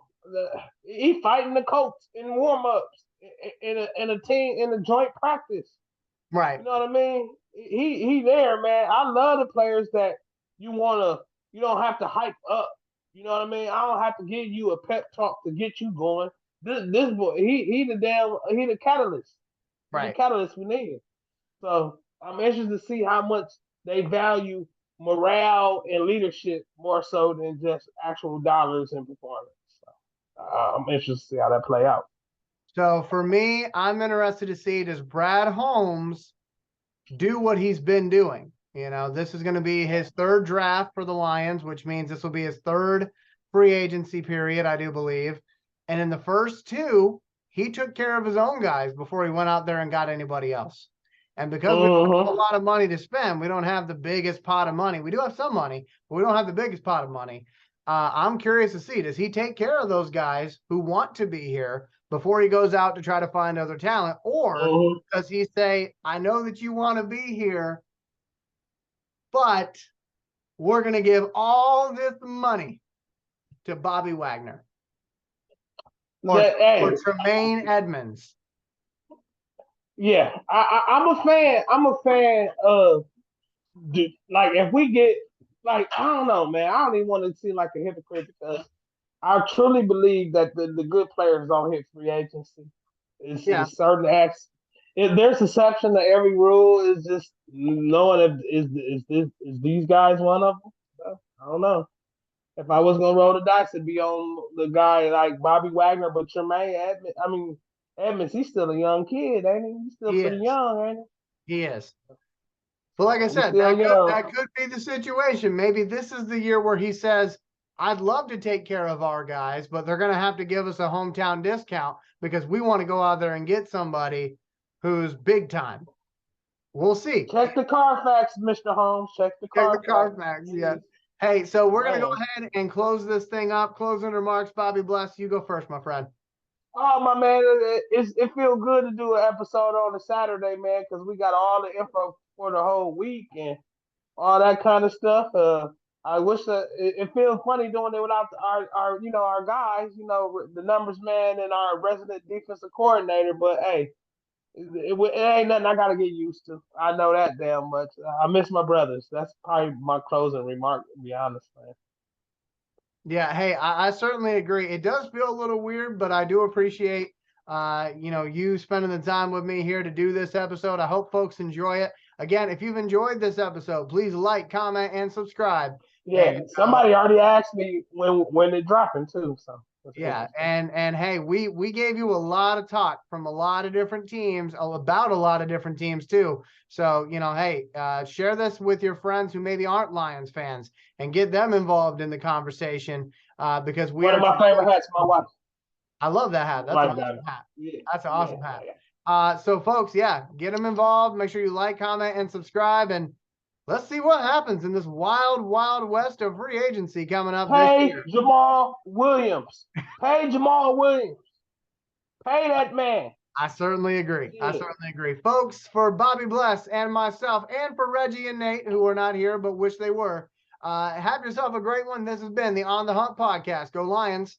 He fighting the coach in warm-ups, in a joint practice. Right. You know what I mean? He there, man. I love the players that you don't have to hype up. You know what I mean? I don't have to give you a pep talk to get you going. This boy, he the catalyst. Right. The catalyst we need. So I'm interested to see how much they value morale and leadership more so than just actual dollars and performance. So, I'm interested to see how that play out. So for me, I'm interested to see, does Brad Holmes do what he's been doing? You know, this is going to be his third draft for the Lions, which means this will be his third free agency period, I do believe. And in the first two, he took care of his own guys before he went out there and got anybody else. And because we don't have a lot of money to spend, we don't have the biggest pot of money. We do have some money, but we don't have the biggest pot of money. I'm curious to see, does he take care of those guys who want to be here before he goes out to try to find other talent? Or does he say, I know that you want to be here, but we're going to give all this money to Bobby Wagner or Tremaine Edmonds? Yeah, I'm a fan. I'm a fan of, like, if we get, like, I don't know, man. I don't even want to seem like a hypocrite because I truly believe that the good players don't hit free agency. It's certain acts. There's exception to every rule. Is just knowing if is these guys one of them. I don't know. If I was gonna roll the dice, it'd be on the guy like Bobby Wagner, but Tremaine Edmonds. I mean, Edmonds, he's still a young kid, ain't he? He's still pretty young, ain't he? He is. But like I said, that could be the situation. Maybe this is the year where he says, I'd love to take care of our guys, but they're going to have to give us a hometown discount because we want to go out there and get somebody who's big time. We'll see. Check the Carfax, Mr. Holmes. Check the Carfax, yes. Hey, so we're going to go ahead and close this thing up. Closing remarks, Bobby Bless. You go first, my friend. Oh, my man, it feels good to do an episode on a Saturday, man, because we got all the info for the whole week and all that kind of stuff. I wish that it feels funny doing it without our guys, the numbers man and our resident defensive coordinator. But hey, it ain't nothing I got to get used to. I know that damn much. I miss my brothers. That's probably my closing remark, to be honest, man. Yeah, hey, I certainly agree. It does feel a little weird, but I do appreciate you spending the time with me here to do this episode. I hope folks enjoy it. Again, if you've enjoyed this episode, please like, comment, and subscribe. Yeah, and, somebody already asked me when it's dropping too. So yeah, and hey, we gave you a lot of talk from a lot of different teams about a lot of different teams too. So hey, share this with your friends who maybe aren't Lions fans and get them involved in the conversation because one of my favorite hats, my wife. I love that hat. That's an awesome hat. Yeah. That's an awesome hat. So folks, get them involved. Make sure you like, comment, and subscribe, and let's see what happens in this wild, wild west of free agency coming up this year. Jamal Williams. Pay Jamal Williams. Pay that man. I certainly agree. Yeah. I certainly agree. Folks, for Bobby Bless and myself and for Reggie and Nate, who are not here but wish they were, have yourself a great one. This has been the On the Hunt podcast. Go Lions.